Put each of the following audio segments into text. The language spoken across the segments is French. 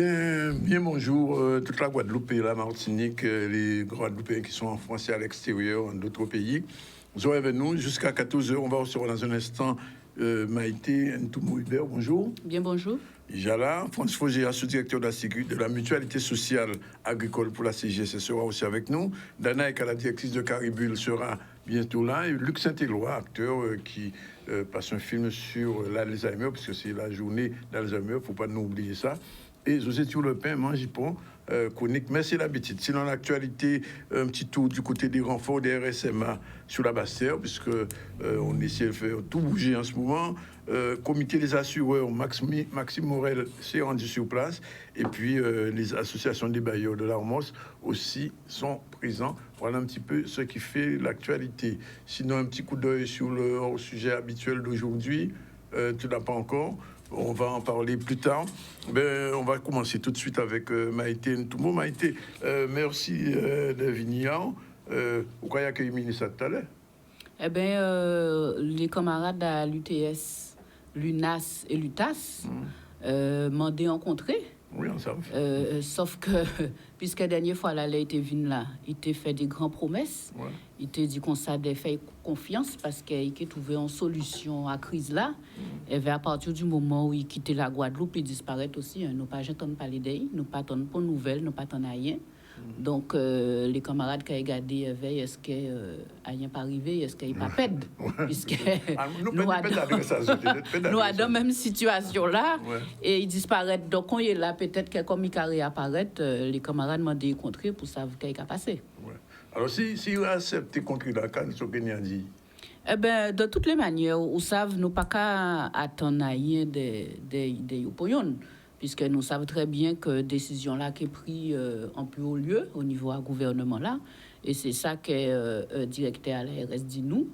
Bien bonjour, toute la Guadeloupe et la Martinique, les Guadeloupéens qui sont en France et à l'extérieur, dans d'autres pays. Vous aurez avec nous jusqu'à 14h. On va recevoir dans un instant Maïté Ntoumou-Hubert. Bonjour. Bien bonjour. Jala, Francis Fogéa, sous-directeur de la Sécurité, de la Mutualité sociale agricole pour la CGS, sera aussi avec nous. Dana Eka, la directrice de Caribule, sera bientôt là. Et Luc Saint-Éloi, acteur qui passe un film sur l'Alzheimer, puisque c'est la journée d'Alzheimer, il ne faut pas nous oublier ça. Et José Thiolepin, Mangipon, chronique. Mais c'est l'habitude. Sinon, l'actualité, un petit tour du côté des renforts des RSMA sur la Basse-Terre, puisque on essaie de faire tout bouger en ce moment. Comité des assureurs, Maxime Morel s'est rendu sur place. Et puis, les associations des bailleurs de l'Armos aussi sont présents. Voilà un petit peu ce qui fait l'actualité. Sinon, un petit coup d'œil sur le sujet habituel d'aujourd'hui. Tu n'as pas encore. On va en parler plus tard. On va commencer tout de suite avec Maïté Ntoumou. Maïté, merci de venir. Pourquoi il y a accueilli le ministre tout à l'heure? Les camarades à l'UTS, l'UNAS et l'UTAS m'ont rencontré. Oui, on savait. Sauf que, puisque la dernière fois, là, elle était venue là, il t'a fait des grandes promesses. Ouais. Il t'a dit qu'on s'avait fait confiance parce qu'il a trouvé une solution à la crise là. Et à partir du moment où il quittait la Guadeloupe, il disparaît aussi. Nous pas entendu parler d'elle, nous pas entendu pour nouvelles, nous pas entendu rien. Donc, les camarades qui ont regardé, est-ce qu'il n'y a pas arrivé, est-ce qu'il n'y a pas pède? Puisque nous avons la même situation là, et ils disparaissent. Donc, quand il est là, peut-être que comme il va réapparaître, les camarades m'ont rencontré pour savoir ce qui a passé. Ouais. Alors, si vous acceptez contre la canne, ce qu'il a dit? De toutes les manières, vous savez, nous pas qu'à attendre rien des opinions. Puisque nous savons très bien que décision là qui est prise en plus haut lieu au niveau du gouvernement là, et c'est ça que le directeur à l'ARS dit nous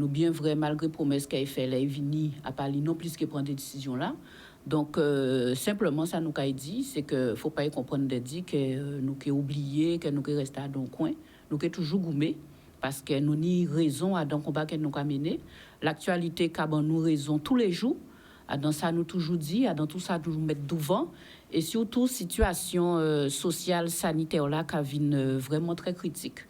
bien vrai malgré promesse qu'il a fait là, il vini à parler non plus que prendre des décisions là. Donc simplement ça nous a dit c'est que faut pas y comprendre de dire que nous qui oublié que nous qui rester dans le coin, nous qui toujours goumé parce que nous ni raison à dans combat que nous a mené, l'actualité qu'a nous raison tous les jours. Dans ça, nous toujours dit, dans tout ça, nous mettre devant. Et surtout, situation sociale, sanitaire, là, qui vient vraiment très critique.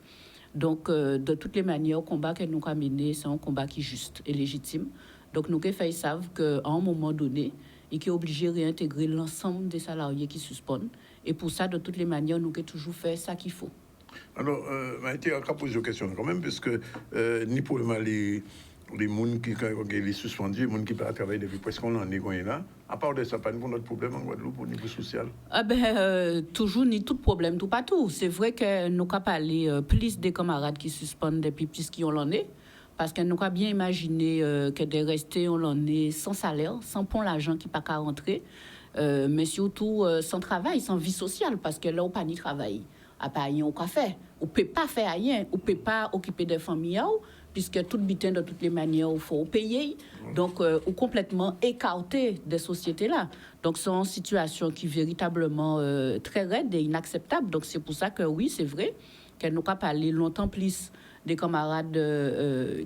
Donc, de toutes les manières, le combat que nous avons mené, c'est un combat qui est juste et légitime. Donc, nous savent qu'à un moment donné, il est obligé de réintégrer l'ensemble des salariés qui suspendent. Et pour ça, de toutes les manières, nous avons toujours fait ça qu'il faut. Alors, Maïté, on va poser une question quand même, parce que ni pour le mal, les gens qui sont suspendus, les gens qui peuvent travailler depuis presque un an, là. À part de ça, pas notre problème en Guadeloupe au niveau social. Toujours ni tout problème, tout pas tout. C'est vrai que nous avons parlé plus des camarades qui suspendent depuis plus qu'ils ont l'année. Parce que nous avons bien imaginé que des restés ont l'année sans salaire, sans pont l'argent qui pas qu'à rentrer, mais surtout sans travail, sans vie sociale, parce que là, on n'a pas ni travail. À pas rien au café. On ne peut pas faire rien, on ne peut pas occuper des familles, puisque tout butin de toutes les manières, il faut payer. Donc, ou complètement écarté des sociétés-là. Donc, c'est une situation qui est véritablement très raide et inacceptable. Donc, c'est pour ça que oui, c'est vrai qu'elle nous a parlé longtemps plus des camarades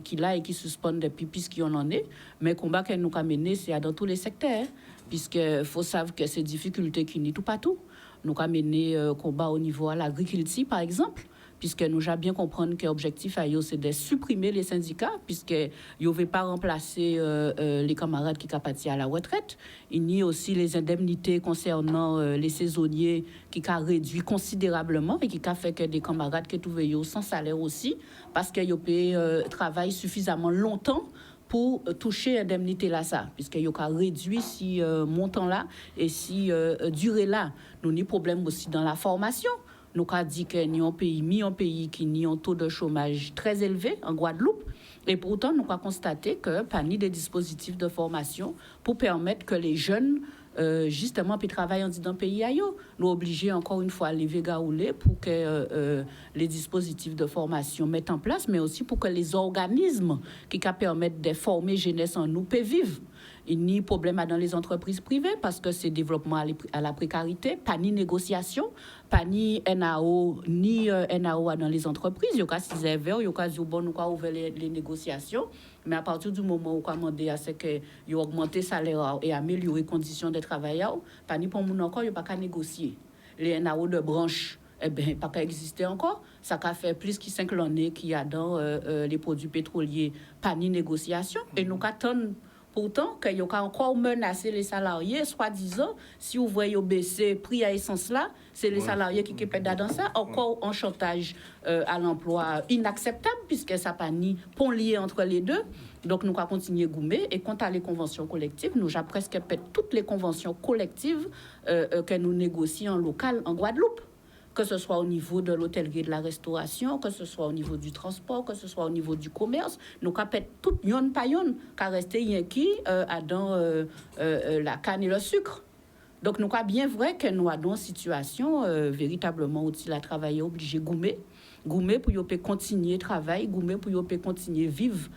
qui là et qui suspendent depuis puisqu'il en est. Mais le combat qu'elle nous a mené, c'est dans tous les secteurs. Puisqu'il faut savoir que ces difficultés qui n'y tout pas tout. Nous avons mené combat au niveau de l'agriculture, par exemple, puisque nous avons bien compris que l'objectif, c'est de supprimer les syndicats, puisqu'ils ne veulent pas remplacer les camarades qui sont partis à la retraite. Il y a aussi les indemnités concernant les saisonniers qui ont réduit considérablement et qui ont fait que des camarades qui trouvaient sans salaire aussi, parce qu'ils ont travaillé suffisamment longtemps pour toucher l'indemnité là, ça, puisqu'il y a réduit si montant là et si durée là. Nous avons problème aussi dans la formation. Nous avons dit qu'il y a un pays qui a un taux de chômage très élevé en Guadeloupe. Et pourtant, nous avons constaté que pas ni des dispositifs de formation pour permettre que les jeunes justement puis travailler dans le pays ailleurs. Nous obligés encore une fois à lever gaoulé pour que les dispositifs de formation mettent en place, mais aussi pour que les organismes qui permettent de former jeunesse en nous puissent vivre. ni problème dans les entreprises privées parce que c'est développement à la précarité, pas ni négociation, pas ni NAO, ni NAO dans les entreprises. Il y a 6 heures, il y a bon, nous avons ouvert les négociations, mais à partir du moment où on a demandé à ce que y augmenter salaire et améliorer les conditions des travailleurs, pas ni pour nous encore, il n'y a pas qu'à négocier. Les NAO de branche, eh bien, pas qu'à exister encore. Ça a fait plus que 5 années qu'il y a dans les produits pétroliers, pas ni négociation. Et nous attendons pourtant qu'il y a encore menacé les salariés, soi-disant, si vous voyez baisser le prix à essence là, c'est les salariés qui pètent dans ça. Encore un chantage à l'emploi inacceptable, puisque ça n'a pas ni pont lié entre les deux. Donc, nous allons continuer à gommer. Et quant à les conventions collectives, nous avons presque fait toutes les conventions collectives que nous négocions en local en Guadeloupe. Que ce soit au niveau de l'hôtellerie et de la restauration, que ce soit au niveau du transport, que ce soit au niveau du commerce, nous avons fait tout yon pa yon, car rester yon qui dans la canne et le sucre. Donc, nous avons bien vrai que nous avons une situation véritablement où il a travaillé obligé de gommer pour qu'il continuer à travailler, gommer pour qu'il continuer à vivre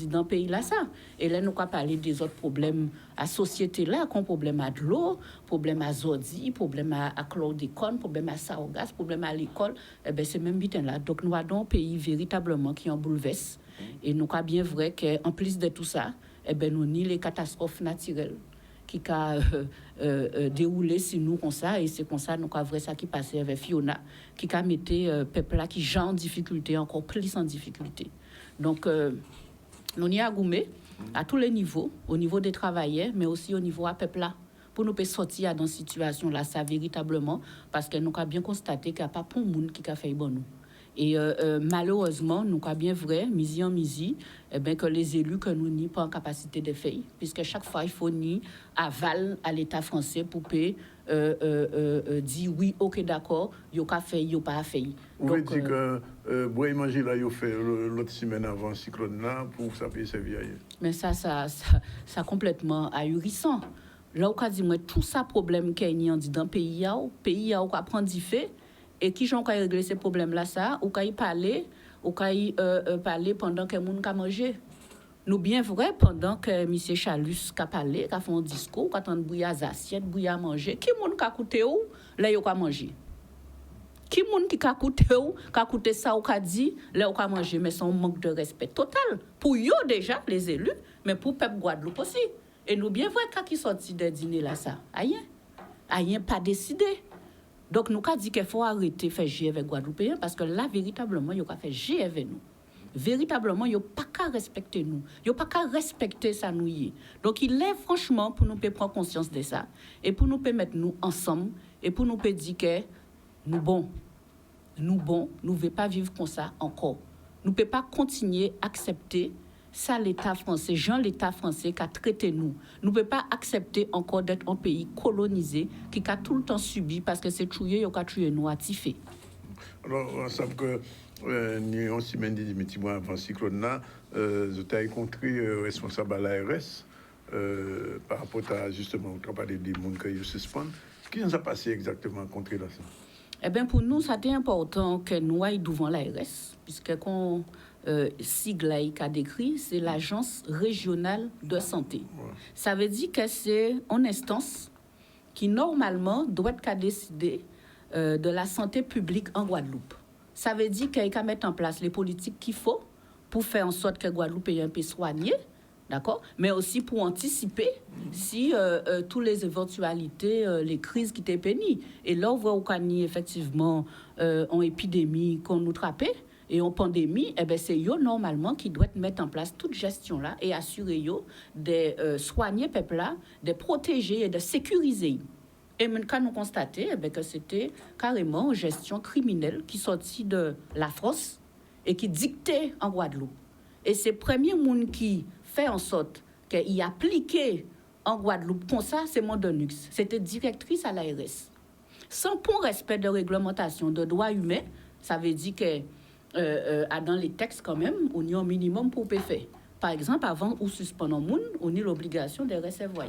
dans le pays là ça. Et là, nous avons parlé des autres problèmes à la société là, comme problème à de l'eau, problème à Zodi, problème à chlordécone, problème à Saogas, problème à l'école. Eh bien, c'est même bitin là. Donc, nous avons un pays véritablement qui en bouleverse. Et nous avons bien vrai qu'en plus de tout ça, eh bien, nous ni les catastrophes naturelles qui a déroulé sur nous comme ça, et c'est comme ça nous avons vrai ça qui passait avec Fiona, qui a mis peuple là qui est en difficulté, encore plus en difficulté. Donc, nous y avons goumé à tous les niveaux, au niveau des travailleurs, mais aussi au niveau à peuple là, pour nous sortir dans cette situation là, ça véritablement, parce que nous avons bien constaté qu'il n'y a pas pour monde qui a fait bon nous. Et malheureusement, nous avons bien vrai, misi en misi, que les élus que nous n'y pas en capacité de faire, puisque chaque fois, il faut ni aval à l'État français pour dire oui, ok, d'accord, il n'y a pas fait, il n'y a pas fait. Vous voulez dire que Bois manger là, il a fait l'autre semaine avant le cyclone là, pour ça peut servir. Mais ça complètement ahurissant. Là, on a dit, tout ça problème qu'il y a dans le pays, on a prendre du fait. Et qui j'en a réglé ces problèmes-là, ça, ou qu'il parler pendant que moun ka manger. Nous bien vrai pendant que M. Chalus a parlé, a fait un discours, a tant bouillir assiette, bouillir manger. Qui moun ka coûté ou là yo ka manger. Qui moun qui ka coûté ça ou ka dit là ou ka manger, mais c'est un manque de respect total pour yo déjà les élus, mais pour peuple Guadeloupe aussi. Et nous bien vrai qui sorti de dîner là ça. Rien pas décidé. Donc, nous avons dit qu'il faut arrêter de faire G avec Guadeloupéens parce que là, véritablement, il n'y a pas fait G avec nous. Véritablement, il n'y a pas qu'à respecter nous. Il n'y a pas qu'à respecter ça nous. Donc, il est franchement pour nous prendre conscience de ça et pour nous mettre nous ensemble et pour nous dire que nous ne voulons pas vivre comme ça encore. Nous ne pouvons pas continuer à accepter ça, l'État français, l'État français qui a traité nous. Nous ne pouvons pas accepter encore d'être un pays colonisé qui a tout le temps subi parce que c'est tué, il a tué nous à Tifé. Alors, on sait que nous avons semaine de mois avant le cyclone là, vous avez rencontré responsable à l'ARS par rapport à justement, on a parlé des gens qui suspendent. Qu'est-ce qui s'est passé exactement contre là ça? Eh bien, pour nous, c'était important que nous aillions devant l'ARS, puisque quand sigle qui a décrit, c'est l'Agence régionale de santé. Ouais. Ça veut dire que c'est une instance qui, normalement, doit décider de la santé publique en Guadeloupe. Ça veut dire qu'elle peut mettre en place les politiques qu'il faut pour faire en sorte que Guadeloupe ait un peu soigné, d'accord? Mais aussi pour anticiper si toutes les éventualités, les crises qui étaient pénies. Et là, on voit qu'on a effectivement en épidémie qu'on nous trappait. Et en pandémie, c'est eux normalement qui doivent mettre en place toute gestion là et assurer eux de soigner peuple là, de protéger et de sécuriser. Et même quand nous constatons que c'était carrément une gestion criminelle qui sortit de la France et qui dictait en Guadeloupe. Et c'est le premier monde qui fait en sorte qu'il appliquait en Guadeloupe comme ça, c'est Mondonux. C'était directrice à l'ARS. Sans pour respect de réglementation de droits humains, ça veut dire que dans les textes quand même, on y a un minimum pour faire. Par exemple, avant ou suspendre un monde, on a l'obligation de recevoir,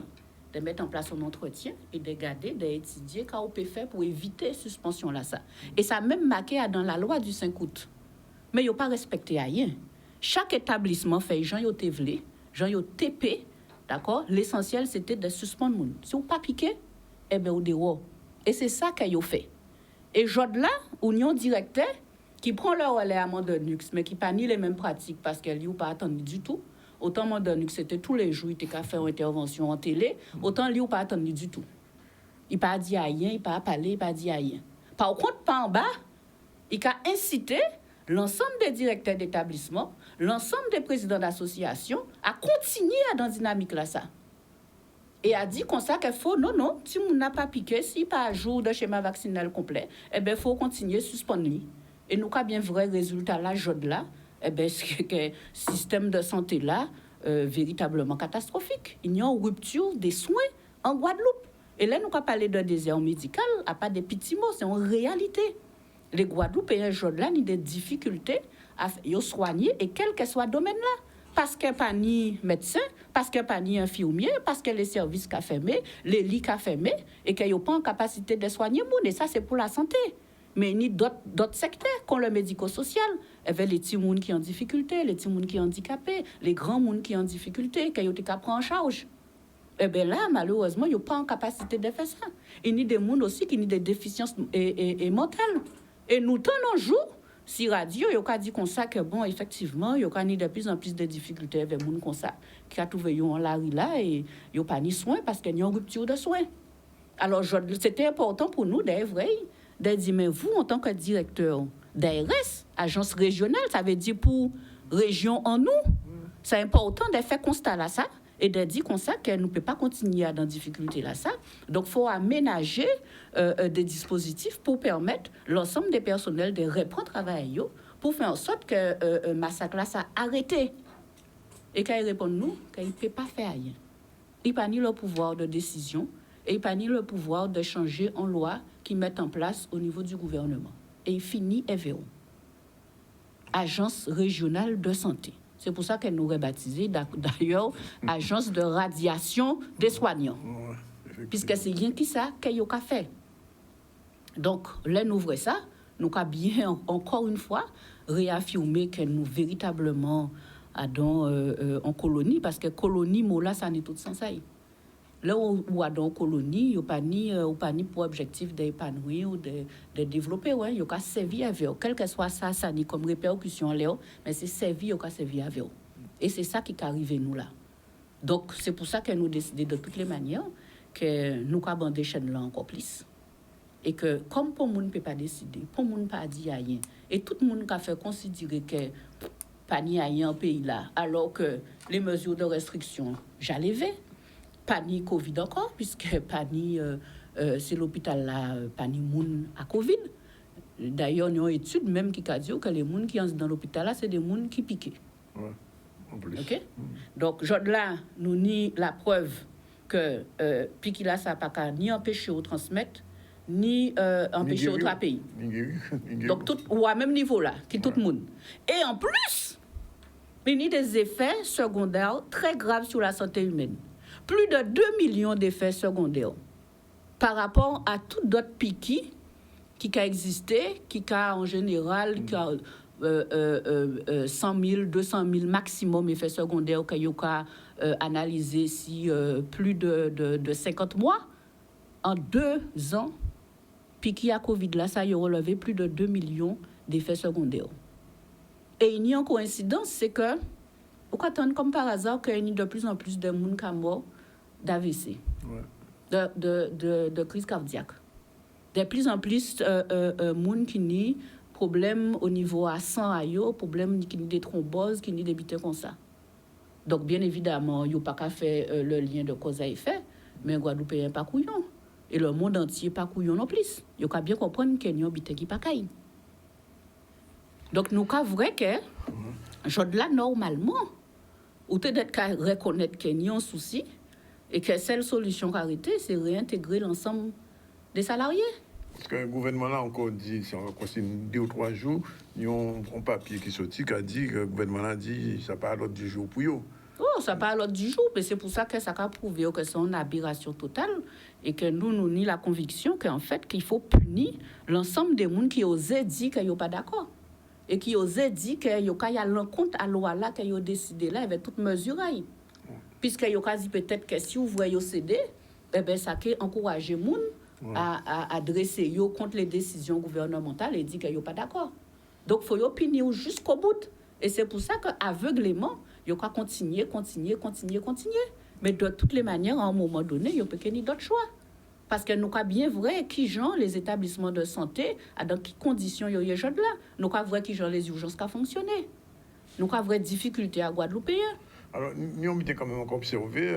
de mettre en place un entretien et de garder, d'étudier quand on peut faire pour éviter suspension là ça. Et ça a même marqué dans la loi du 5 août. Mais il n'y a pas respecté rien. Chaque établissement fait Jean yo te vle, Jean yo TP D'accord? L'essentiel, c'était de suspendre moun. Si vous pas piqué, eh bien, vous dehors. Et c'est ça qu'ils ont fait. Et Jod-là, union directeur, qui prend le relais à Mandonux, mais qui n'a pas ni les mêmes pratiques parce qu'elle n'y a pas attendu du tout. Autant Mandonux, c'était tous les jours, il était qu'à faire une intervention en télé. Autant lui, il n'a pas attendu du tout. Il n'a pas dit rien, il n'a pas parlé, il n'a pas dit rien. Par contre, pas en bas, il a incité l'ensemble des directeurs d'établissement, l'ensemble des présidents d'associations à continuer à dans la dynamique là ça. Et a dit comme ça qu'il faut, non, si on n'a pas piqué, si pas à jour de schéma vaccinal complet, eh bien, il faut continuer à suspendre. Et nous avons bien vrai résultat là, là, eh bien, c'est que le système de santé là, véritablement catastrophique. Il y a une rupture des soins en Guadeloupe. Et là, nous avons parlé de désert médical, à pas des petits mots, c'est en réalité. Les Guadeloupéens, là, ont des difficultés à soigner, et quel que soit le domaine-là. Parce qu'il n'y a pas ni médecin, parce qu'il n'y a pas ni infirmier, parce que les services sont fermés, les lits sont fermés, et qu'il n'y a pas en capacité de soigner les gens. Et ça, c'est pour la santé. Mais il y a d'autres secteurs, comme le médico-social. Il y a les petits gens qui sont en difficulté, les petits gens qui sont handicapés, les grands gens qui sont en difficulté, qui ont été pris en charge. Eh bien là, malheureusement, ils n'ont pas en capacité de faire ça. Il y a des gens aussi qui ont des déficiences mentales. Et nous, tenons jour, si radio, il y a dit comme ça que, bon, effectivement, il y a de plus en plus de difficultés avec les gens comme ça, qui a trouvé en la rue là, et il n'y a pas ni soins parce qu'il y a une rupture de soins. Alors, c'était important pour nous, de dire, mais vous, en tant que directeur d'ARS, agence régionale, ça veut dire pour région en nous, c'est important de faire constat là ça, et de dire comme ça qu'elle ne peut pas continuer à dans difficulté là ça. Donc, il faut aménager des dispositifs pour permettre l'ensemble des personnels de reprendre travail pour faire en sorte que le massacre là ça arrêté. Et quand ils répondent nous, qu'ils ne peut pas faire rien. Il n'a pas ni le pouvoir de décision et il n'a pas ni le pouvoir de changer en loi qu'ils mettent en place au niveau du gouvernement. Et il finit EVO, Agence régionale de santé. C'est pour ça qu'elle nous rebaptisée d'ailleurs Agence de radiation des soignants. Puisque c'est rien qui ça qu'elle a fait. Donc, là, nous ouvrons ça, nous avons bien, encore une fois, réaffirmé que nous véritablement en colonie, parce que colonie, mot là, ça n'est tout sans ça. Là où dans colonie, il n'y a pas ni pour objectif d'épanouir ou de développer. Il y a servi avec eux. Quel que soit ça, ça n'est comme répercussion là, mais c'est servi, il y a servi avec eux. Et c'est ça qui est arrivé nous là. Donc, c'est pour ça que nous décidons de toutes les manières que nous avons bandé chaîne là encore plus. Et que, comme pour le monde ne peut pas décider, pour le monde ne peut pas dire rien, et tout le monde a fait considérer que pas ni rien en pays là, alors que les mesures de restriction, j'allais ver. Pas ni Covid encore, puisque pas ni, c'est l'hôpital là, pas ni moun à Covid. D'ailleurs, il y a une étude même qui a dit que les gens qui sont dans l'hôpital là, c'est des gens qui piquent. Ouais, en plus. OK? Donc, là, nous ni la preuve que piquer là, ça n'a pas ni empêcher ou transmettre, ni empêcher autre pays. Donc, tout, ou à même niveau là, qui tout le monde. Et en plus, il y a des effets secondaires très graves sur la santé humaine. Plus de 2 millions d'effets secondaires par rapport à tout d'autres piquets qui a existé, qui a en général 100 000, 200 000 maximum effets secondaires qu'il a analysé si plus de 50 mois. En 2 ans, piquet à Covid, là, ça a relevé plus de 2 millions d'effets secondaires. Et il y a une coïncidence, c'est que, on attend comme par hasard qu'il y a de plus en plus de monde qui sont morts d'AVC, de crise cardiaque. De plus en plus de monde qui ont problèmes au niveau à sang, problèmes qui ont des thromboses, qui ont des bêtises comme ça. Donc, bien évidemment, il n'y a pas qu'à faire le lien de cause à effet, mais Guadeloupe n'est pas couillon. Et le monde entier n'est pas couillon non plus. Il y a bien comprendre qu'il y a un bêtise qui n'est pas caille. Donc, nous avons vrai que, là, normalement, ou peut-être qu'à reconnaître qu'il y a un souci et que la seule solution arrêtée, c'est réintégrer l'ensemble des salariés. Parce que le gouvernement là encore dit, si on continue 2 ou 3 jours, il y a un papier qui sorti qui a dit que le gouvernement a dit ça part à l'ordre du jour pour eux. Oh, ça part à l'ordre du jour, mais c'est pour ça que ça a prouvé que c'est une aberration totale et que nous avons la conviction qu'en fait, qu'il faut punir l'ensemble des gens qui osaient dire qu'ils n'ont pas d'accord. Et qui osaient dire qu'il y a l'encontre à loi là, qu'ils ont décidé là avec toutes mesures. puisque yo quasi peut-être que si vous voyez céder, eh ben ça qui encourager moun à adresser yo contre les décisions gouvernementales et dit que yo pas d'accord. Donc faut yo punir jusqu'au bout. Et c'est pour ça que aveuglément, yo ka continuer. Mais de toutes les manières, à un moment donné, yo peut qu'il y ait d'autres choix. Parce que nous avons bien vrai qui genre les établissements de santé, dans quelles conditions il y a là. Nous avons vrai qui genre les urgences qui fonctionné. Nous avons vrai difficulté à Guadeloupe. Alors, nous avons quand même encore observé,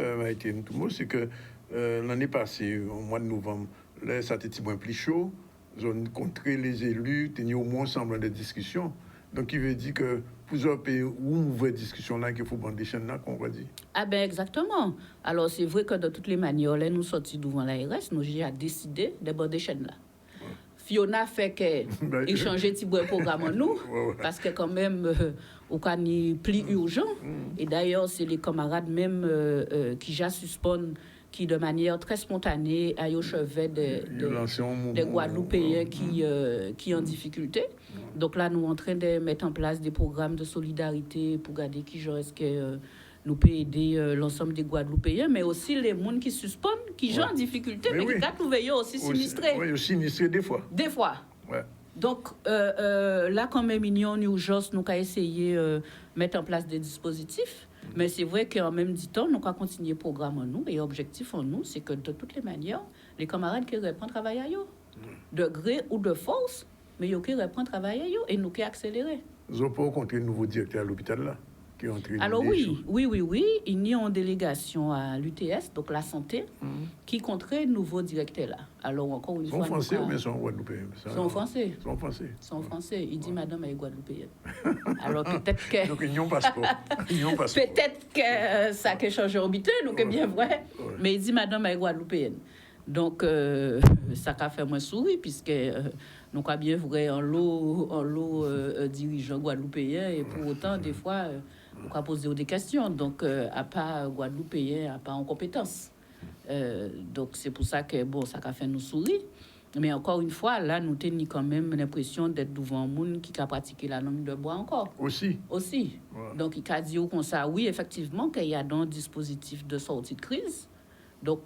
c'est que l'année passée, au mois de novembre, là, ça était un peu plus chaud. Ils ont rencontré les élus, tenu au moins ensemble des discussions. Donc, il veut dire que plusieurs pays où on voit des discussions là, qu'il faut prendre des chaînes là, qu'on va dire. Ah ben exactement. Alors, c'est vrai que de toutes les manières, là, nous sortis devant l'ARS, nous avons décidé de prendre des chaînes là. Fiona fait qu'il changeait petit programme en nous, parce que quand même, au cas ni plus urgent. Et d'ailleurs, c'est les camarades même qui já suspendent, qui de manière très spontanée aillent au chevet des Guadeloupéens qui en difficulté. Donc là, nous sommes en train de mettre en place des programmes de solidarité pour garder qui est-ce que nous peut aider l'ensemble des Guadeloupéens, mais aussi les gens qui suspendent, qui sont en difficulté, mais qui nous veillent aussi sinistrés. Oui, aussi sinistrés des fois. Des fois. Ouais. Donc là, quand même, il y a une urgence, nous avons essayé de mettre en place des dispositifs, mais c'est vrai qu'en même temps, nous avons continué le programme en nous, et l'objectif en nous, c'est que de toutes les manières, les camarades qui reprennent travail à eux, de gré ou de force, mais ils qui reprennent travail à eux, et nous qui accélérer. Vous avez pas rencontré un nouveau directeur à l'hôpital là? Alors oui, il y a une délégation à l'UTS, donc la santé, qui compterait nouveau directeur là. Alors encore une fois... Sont français ou bien sont guadeloupéens? Sont français. Sont français. Il dit madame est guadeloupéenne. Alors peut-être que... Donc ils n'ont pas passeport. Peut-être que ça a changé au bitin, donc c'est bien vrai. Mais il dit madame est guadeloupéenne. Donc ça a fait moi sourire, puisque... nous avons bien vrai en lot dirigeants guadeloupéens, et pour autant, des fois... on va poser des questions, donc à pas Guadeloupéen, à pas en compétence. Donc c'est pour ça que bon, ça a fait nous sourire. Mais encore une fois, là, nous avons quand même l'impression d'être devant un monde qui a pratiqué la langue de bois encore. Aussi. Ouais. Donc il a dit comme ça, oui, effectivement, qu'il y a un dispositif de sortie de crise. Donc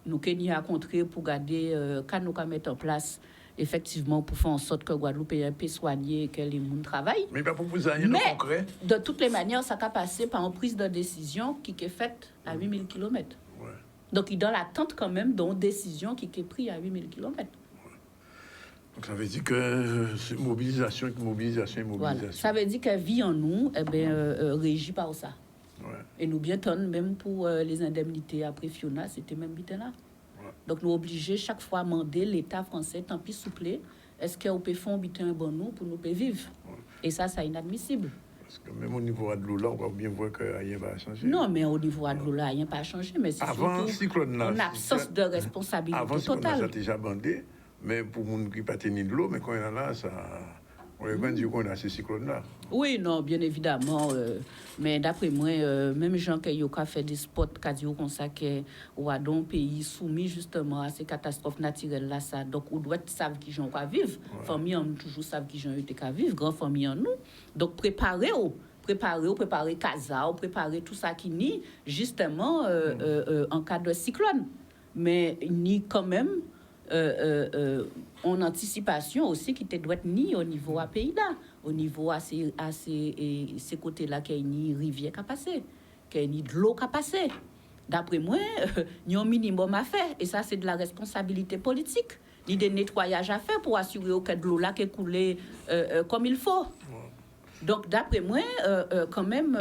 nous avons rencontré pour garder, quand nous avons mis en place effectivement pour faire en sorte que Guadeloupe puisse soigner, que les gens travaillent. Mais pas pour vous rien de concret. De toutes les manières, ça a passé par une prise de décision qui est faite à 8000 km. Ouais. Donc, il est dans l'attente quand même d'une décision qui est prise à 8000 km. Ouais. Donc, ça veut dire que c'est mobilisation. Voilà. Ça veut dire que vie en nous, régie par ça. Ouais. Et nous bien même pour les indemnités après Fiona, c'était même bien là. Donc, nous obligés chaque fois à demander l'État français, tant pis souple, est-ce qu'on peut faire un bon nous pour nous vivre? Et ça, c'est inadmissible. Parce que même au niveau de l'eau, là, on va bien voir que rien va changer. Non, mais au niveau de l'eau, là, rien va changer. Mais c'est avant surtout une absence de responsabilité avant, totale. Avant, ça déjà bandé, mais pour les gens qui ne pas tenir de l'eau, mais quand il y en a, ça... On va dire qu'on a ces cyclones-là. Oui, non, bien évidemment. Mais d'après moi, même gens qui ont fait des spots, qui disent comme ça, que ou dans un pays soumis justement à ces catastrophes naturelles-là, ça, donc on doit savoir qui gens vivre. Ouais. Famille, on toujours savent qui gens étaient qu'à vivre, grand famille en nous. Donc préparez casa, préparez tout ça qui nie justement en cas de cyclone. Mais ni quand même en anticipation aussi qui doit être ni au niveau à pays là, au niveau à ces côtés-là qu'il y a une rivière qui a passé, qu'il y a une de l'eau qui a passé. D'après moi, il y a un minimum à faire, et ça c'est de la responsabilité politique. Il y a des nettoyages à faire pour assurer que de l'eau là qui est coulée comme il faut. Donc d'après moi, quand même,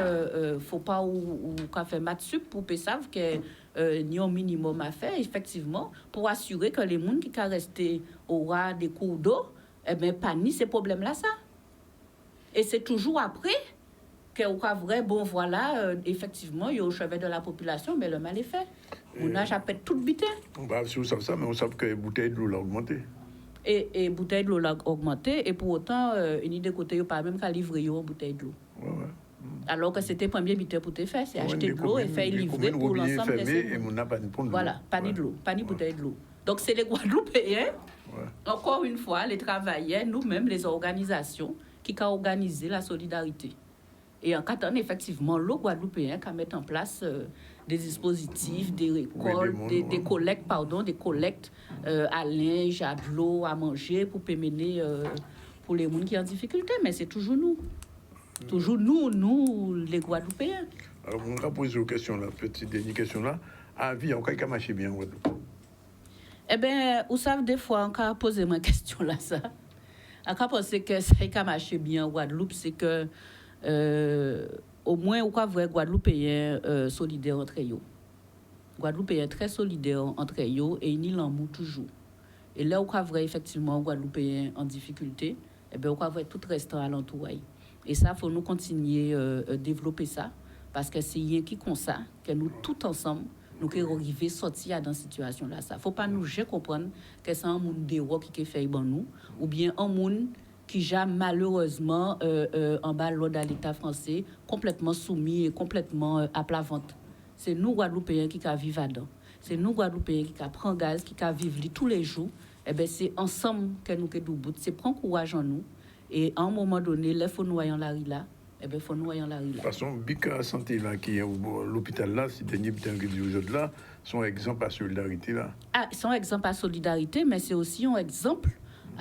faut pas ou faire matsup pour savoir que il y a un minimum à faire, effectivement, pour assurer que les gens qui sont restés au ras des cours d'eau, pas ni ces problèmes-là, ça. Et c'est toujours après qu'on a vrai, bon, voilà, effectivement, il y a au chevet de la population, mais le mal est fait. On a déjà tout bité. Si vous savez ça, mais on sait que les bouteilles de l'eau ont augmenté. Et bouteilles de l'eau ont augmenté, et pour autant, une idée côté, il n'y a pas même qu'à livrer une bouteille de l'eau. Ouais. Alors que c'était le premier buteur pour te faire, c'est acheter de l'eau et faire livrer pour l'ensemble des voilà, pas ni de l'eau, pas ni bouteille de l'eau. Donc c'est les Guadeloupéens, encore une fois, les travailleurs, nous-mêmes, les organisations, qui ont organisé la solidarité. Et en attendant, effectivement, le Guadeloupéen qui mettre en place des dispositifs, des récoltes, des collectes à linge, à de l'eau, à manger pour pémener pour les gens qui sont en difficulté. Mais c'est toujours nous. Toujours nous, les Guadeloupéens. Alors, on va poser une question là, petite dernière question là. À vie, on a marché bien en Guadeloupe. Eh bien, vous savez, des fois, on a posé ma question là, ça. On a pensé que ça a marché bien en Guadeloupe, c'est que au moins, on voit Guadeloupéens solidaires entre eux. Guadeloupéens très solidaires entre eux et ils l'amour toujours. Et là, on voit effectivement Guadeloupéens en difficulté, eh bien, on voit tout restant alentour. Et ça, il faut nous continuer à développer ça, parce que c'est rien qui comme ça, que nous, tout ensemble, nous pouvons arriver à sortir dans cette situation-là. Il ne faut pas nous comprendre que c'est un monde d'héros qui fait bon nous, ou bien un monde qui a malheureusement en bas de l'État français, complètement soumis et complètement à plat ventre. C'est nous, Guadeloupéens, qui vivons là-dedans. C'est nous, Guadeloupéens, qui prennent gaz, qui vivent tous les jours. Eh bien, c'est ensemble que nous sommes debout. C'est prendre courage en nous. Et à un moment donné, il faut nous voyons la rue là. Eh bien, il faut nous voyons la rue là. De toute façon, Bika Santé, là, qui est l'hôpital là, c'est dernier bitan qui dit aujourd'hui là, sont exemples à solidarité là. Ah, ils sont exemples à solidarité, mais c'est aussi un exemple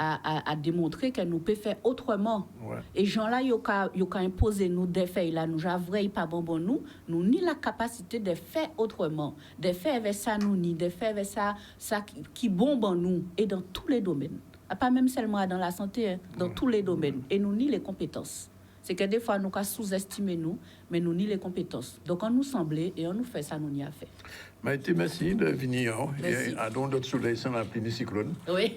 à démontrer que nous pouvons faire autrement. Ouais. Et gens-là, ils ont imposé nous des faits là, nous n'avons pas bon nous ni la capacité de faire autrement, de faire avec ça nous ni, de faire avec ça qui bombe en nous et dans tous les domaines. Pas même seulement dans la santé, hein, dans tous les domaines. Et nous ni les compétences. C'est que des fois, nous avons sous-estimé nous, mais nous ni les compétences. Donc, on nous semblait et on nous fait ça, nous n'y a fait. Maïté, merci de venir. Et à don d'autres soleil sans la pluie cyclone. Oui.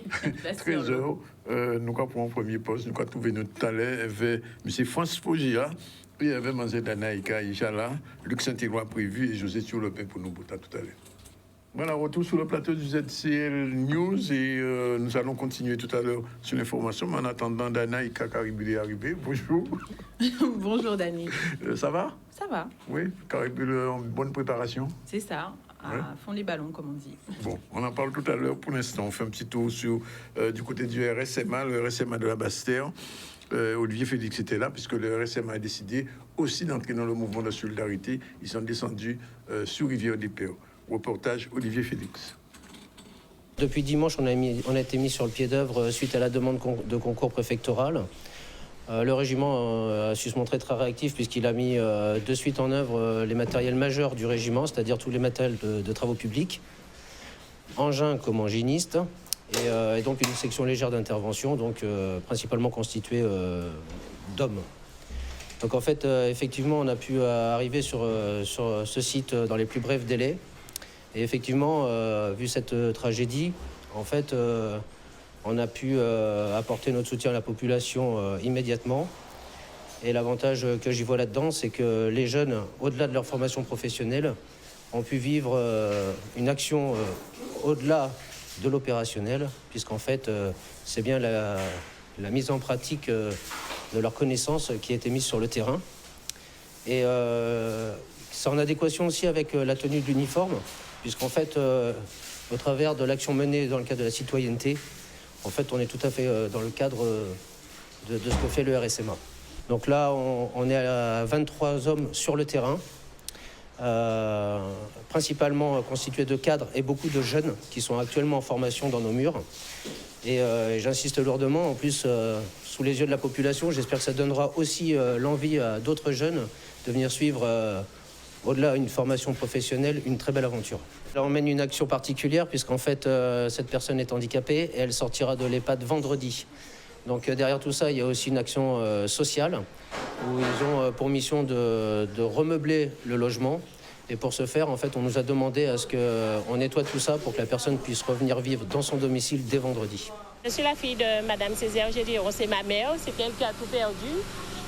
13 heures, nous avons pris un premier poste, nous avons trouvé notre talent avec M. France Fogia, et avec Manzé Danaïka, Ijala, Luc Saint-Éloi prévu et José Thiolopin pour nous botter tout à l'heure. Voilà, retour sur le plateau du ZCL News et nous allons continuer tout à l'heure sur l'information. Mais en attendant, Danaïka Caribul est arrivée. Bonjour. Bonjour, Dani. Ça va? Ça va. Oui, Caribul en bonne préparation. C'est ça, à fond les ballons, comme on dit. Bon, on en parle tout à l'heure. Pour l'instant, on fait un petit tour sur, du côté du RSMA, le RSMA de la Basse-Terre. Olivier Félix était là, puisque le RSMA a décidé aussi d'entrer dans le mouvement de solidarité. Ils sont descendus sur Rivière-des-Pères. Reportage Olivier Félix. Depuis dimanche, on a été mis sur le pied d'œuvre suite à la demande de concours préfectoral. Le régiment a su se montrer très réactif puisqu'il a mis de suite en œuvre les matériels majeurs du régiment, c'est-à-dire tous les matériels de travaux publics, engins comme engénistes, et donc une section légère d'intervention, donc principalement constituée d'hommes. Donc en fait, effectivement, on a pu arriver sur ce site dans les plus brefs délais. Et effectivement, vu cette tragédie, en fait, on a pu apporter notre soutien à la population immédiatement. Et l'avantage que j'y vois là-dedans, c'est que les jeunes, au-delà de leur formation professionnelle, ont pu vivre une action au-delà de l'opérationnel, puisqu'en fait, c'est bien la mise en pratique de leurs connaissances qui a été mise sur le terrain. Et c'est en adéquation aussi avec la tenue de l'uniforme, puisqu'en fait, au travers de l'action menée dans le cadre de la citoyenneté, en fait, on est tout à fait dans le cadre de ce que fait le RSMA. Donc là, on est à 23 hommes sur le terrain, principalement constitués de cadres et beaucoup de jeunes qui sont actuellement en formation dans nos murs. Et j'insiste lourdement, en plus, sous les yeux de la population, j'espère que ça donnera aussi l'envie à d'autres jeunes de venir suivre au-delà d'une formation professionnelle, une très belle aventure. Là, on mène une action particulière puisqu'en fait, cette personne est handicapée et elle sortira de l'EHPAD vendredi. Donc derrière tout ça, il y a aussi une action sociale où ils ont pour mission de remeubler le logement. Et pour ce faire, en fait, on nous a demandé à ce qu'on nettoie tout ça pour que la personne puisse revenir vivre dans son domicile dès vendredi. Je suis la fille de Madame Césaire Gédéon, c'est ma mère, c'est elle qui a tout perdu.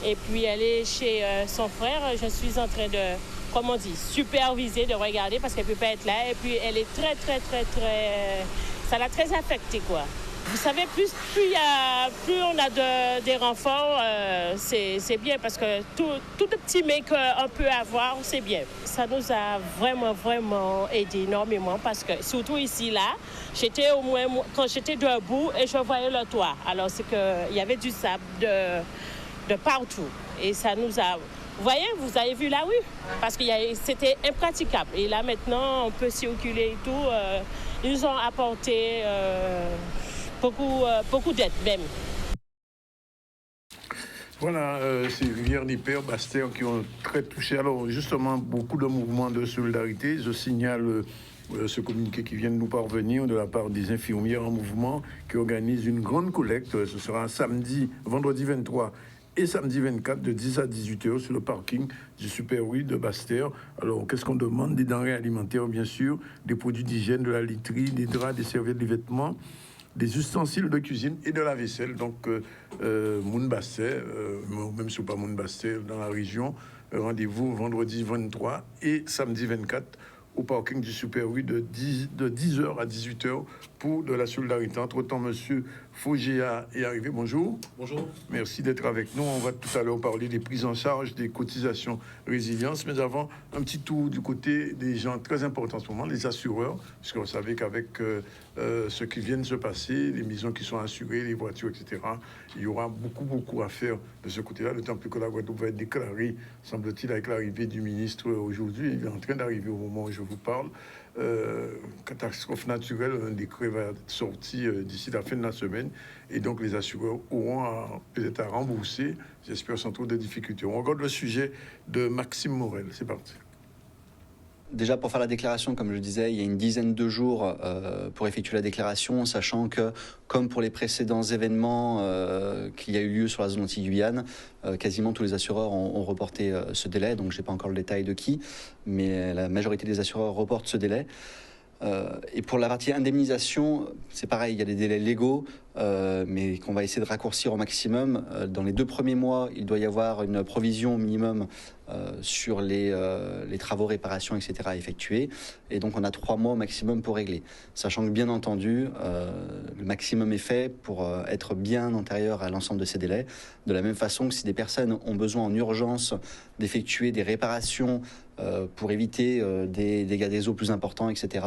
Et puis elle est chez son frère, je suis en train de, comme on dit, superviser, de regarder parce qu'elle ne peut pas être là. Et puis elle est très, ça l'a très affectée, quoi. Vous savez, plus on a des renforts, c'est bien parce que tout le petit mec qu'on peut avoir, c'est bien. Ça nous a vraiment aidé énormément parce que, surtout ici, là, j'étais au moins, quand j'étais debout et je voyais le toit. Alors, c'est qu'il y avait du sable de partout. Et ça nous a Vous voyez, vous avez vu la rue, parce que c'était impraticable. Et là, maintenant, on peut circuler et tout. Ils nous ont apporté beaucoup d'aide même. Voilà, c'est Rivière-des-Pères, Basse-Terre qui ont très touché. Alors, justement, beaucoup de mouvements de solidarité. Je signale ce communiqué qui vient de nous parvenir de la part des infirmières en mouvement qui organisent une grande collecte. Ce sera vendredi 23 et samedi 24 de 10 à 18 heures sur le parking du Super 8 de Basse-Terre. Alors, qu'est-ce qu'on demande? Des denrées alimentaires, bien sûr, des produits d'hygiène, de la literie, des draps, des serviettes, des vêtements, des ustensiles de cuisine et de la vaisselle. Donc, Moun Basset, même si ce n'est pas Moun Basset, dans la région, rendez-vous vendredi 23 et samedi 24 au parking du Super 8 de 10h à 18h pour de la solidarité. Entre-temps, monsieur Fogéa est arrivé. Bonjour. Bonjour. Merci d'être avec nous. On va tout à l'heure parler des prises en charge, des cotisations résilience. Mais avant, un petit tour du côté des gens très importants en ce moment, les assureurs. Parce qu'on savait qu'avec ce qui vient de se passer, les maisons qui sont assurées, les voitures, etc., il y aura beaucoup à faire de ce côté-là. D'autant plus que la Guadeloupe va être déclarée, semble-t-il, avec l'arrivée du ministre aujourd'hui. Il est en train d'arriver au moment où je vous parle. Catastrophe naturelle, un décret va être sorti d'ici la fin de la semaine et donc les assureurs auront peut-être à rembourser, j'espère sans trop de difficultés. On regarde le sujet de Maxime Morel, c'est parti. Déjà, pour faire la déclaration, comme je le disais, il y a une dizaine de jours pour effectuer la déclaration, sachant que, comme pour les précédents événements qu'il y a eu lieu sur la zone anti-Guyane, quasiment tous les assureurs ont reporté ce délai. Donc, je n'ai pas encore le détail de qui, mais la majorité des assureurs reportent ce délai. Et pour la partie indemnisation, c'est pareil, il y a des délais légaux, mais qu'on va essayer de raccourcir au maximum. Dans les 2 premiers mois, il doit y avoir une provision minimum sur les travaux, réparations, etc. à effectuer. Et donc, on a 3 mois au maximum pour régler. Sachant que, bien entendu, le maximum est fait pour être bien antérieur à l'ensemble de ces délais. De la même façon que si des personnes ont besoin en urgence d'effectuer des réparations pour éviter des dégâts des eaux plus importants, etc.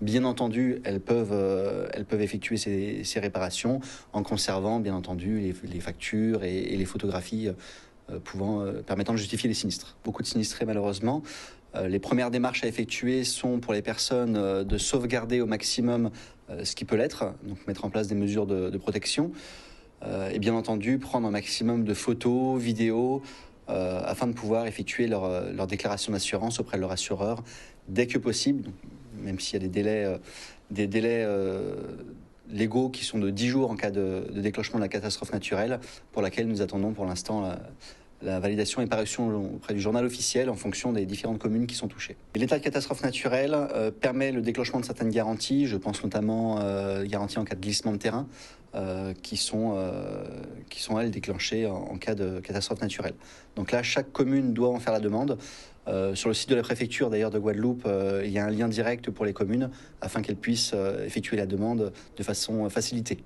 Bien entendu, elles peuvent effectuer ces réparations en conservant, bien entendu, les factures et les photographies permettant de justifier les sinistres. Beaucoup de sinistrés, malheureusement. Les premières démarches à effectuer sont pour les personnes de sauvegarder au maximum ce qui peut l'être, donc mettre en place des mesures de protection et bien entendu prendre un maximum de photos, vidéos, afin de pouvoir effectuer leur déclaration d'assurance auprès de leur assureur dès que possible, donc, même s'il y a des délais légaux qui sont de 10 jours en cas de déclenchement de la catastrophe naturelle, pour laquelle nous attendons pour l'instant la validation et parution auprès du journal officiel en fonction des différentes communes qui sont touchées. L'état de catastrophe naturelle permet le déclenchement de certaines garanties, je pense notamment garanties en cas de glissement de terrain, qui sont elles déclenchées en cas de catastrophe naturelle. Donc là, chaque commune doit en faire la demande. Sur le site de la préfecture d'ailleurs de Guadeloupe, il y a un lien direct pour les communes afin qu'elles puissent effectuer la demande de façon facilitée.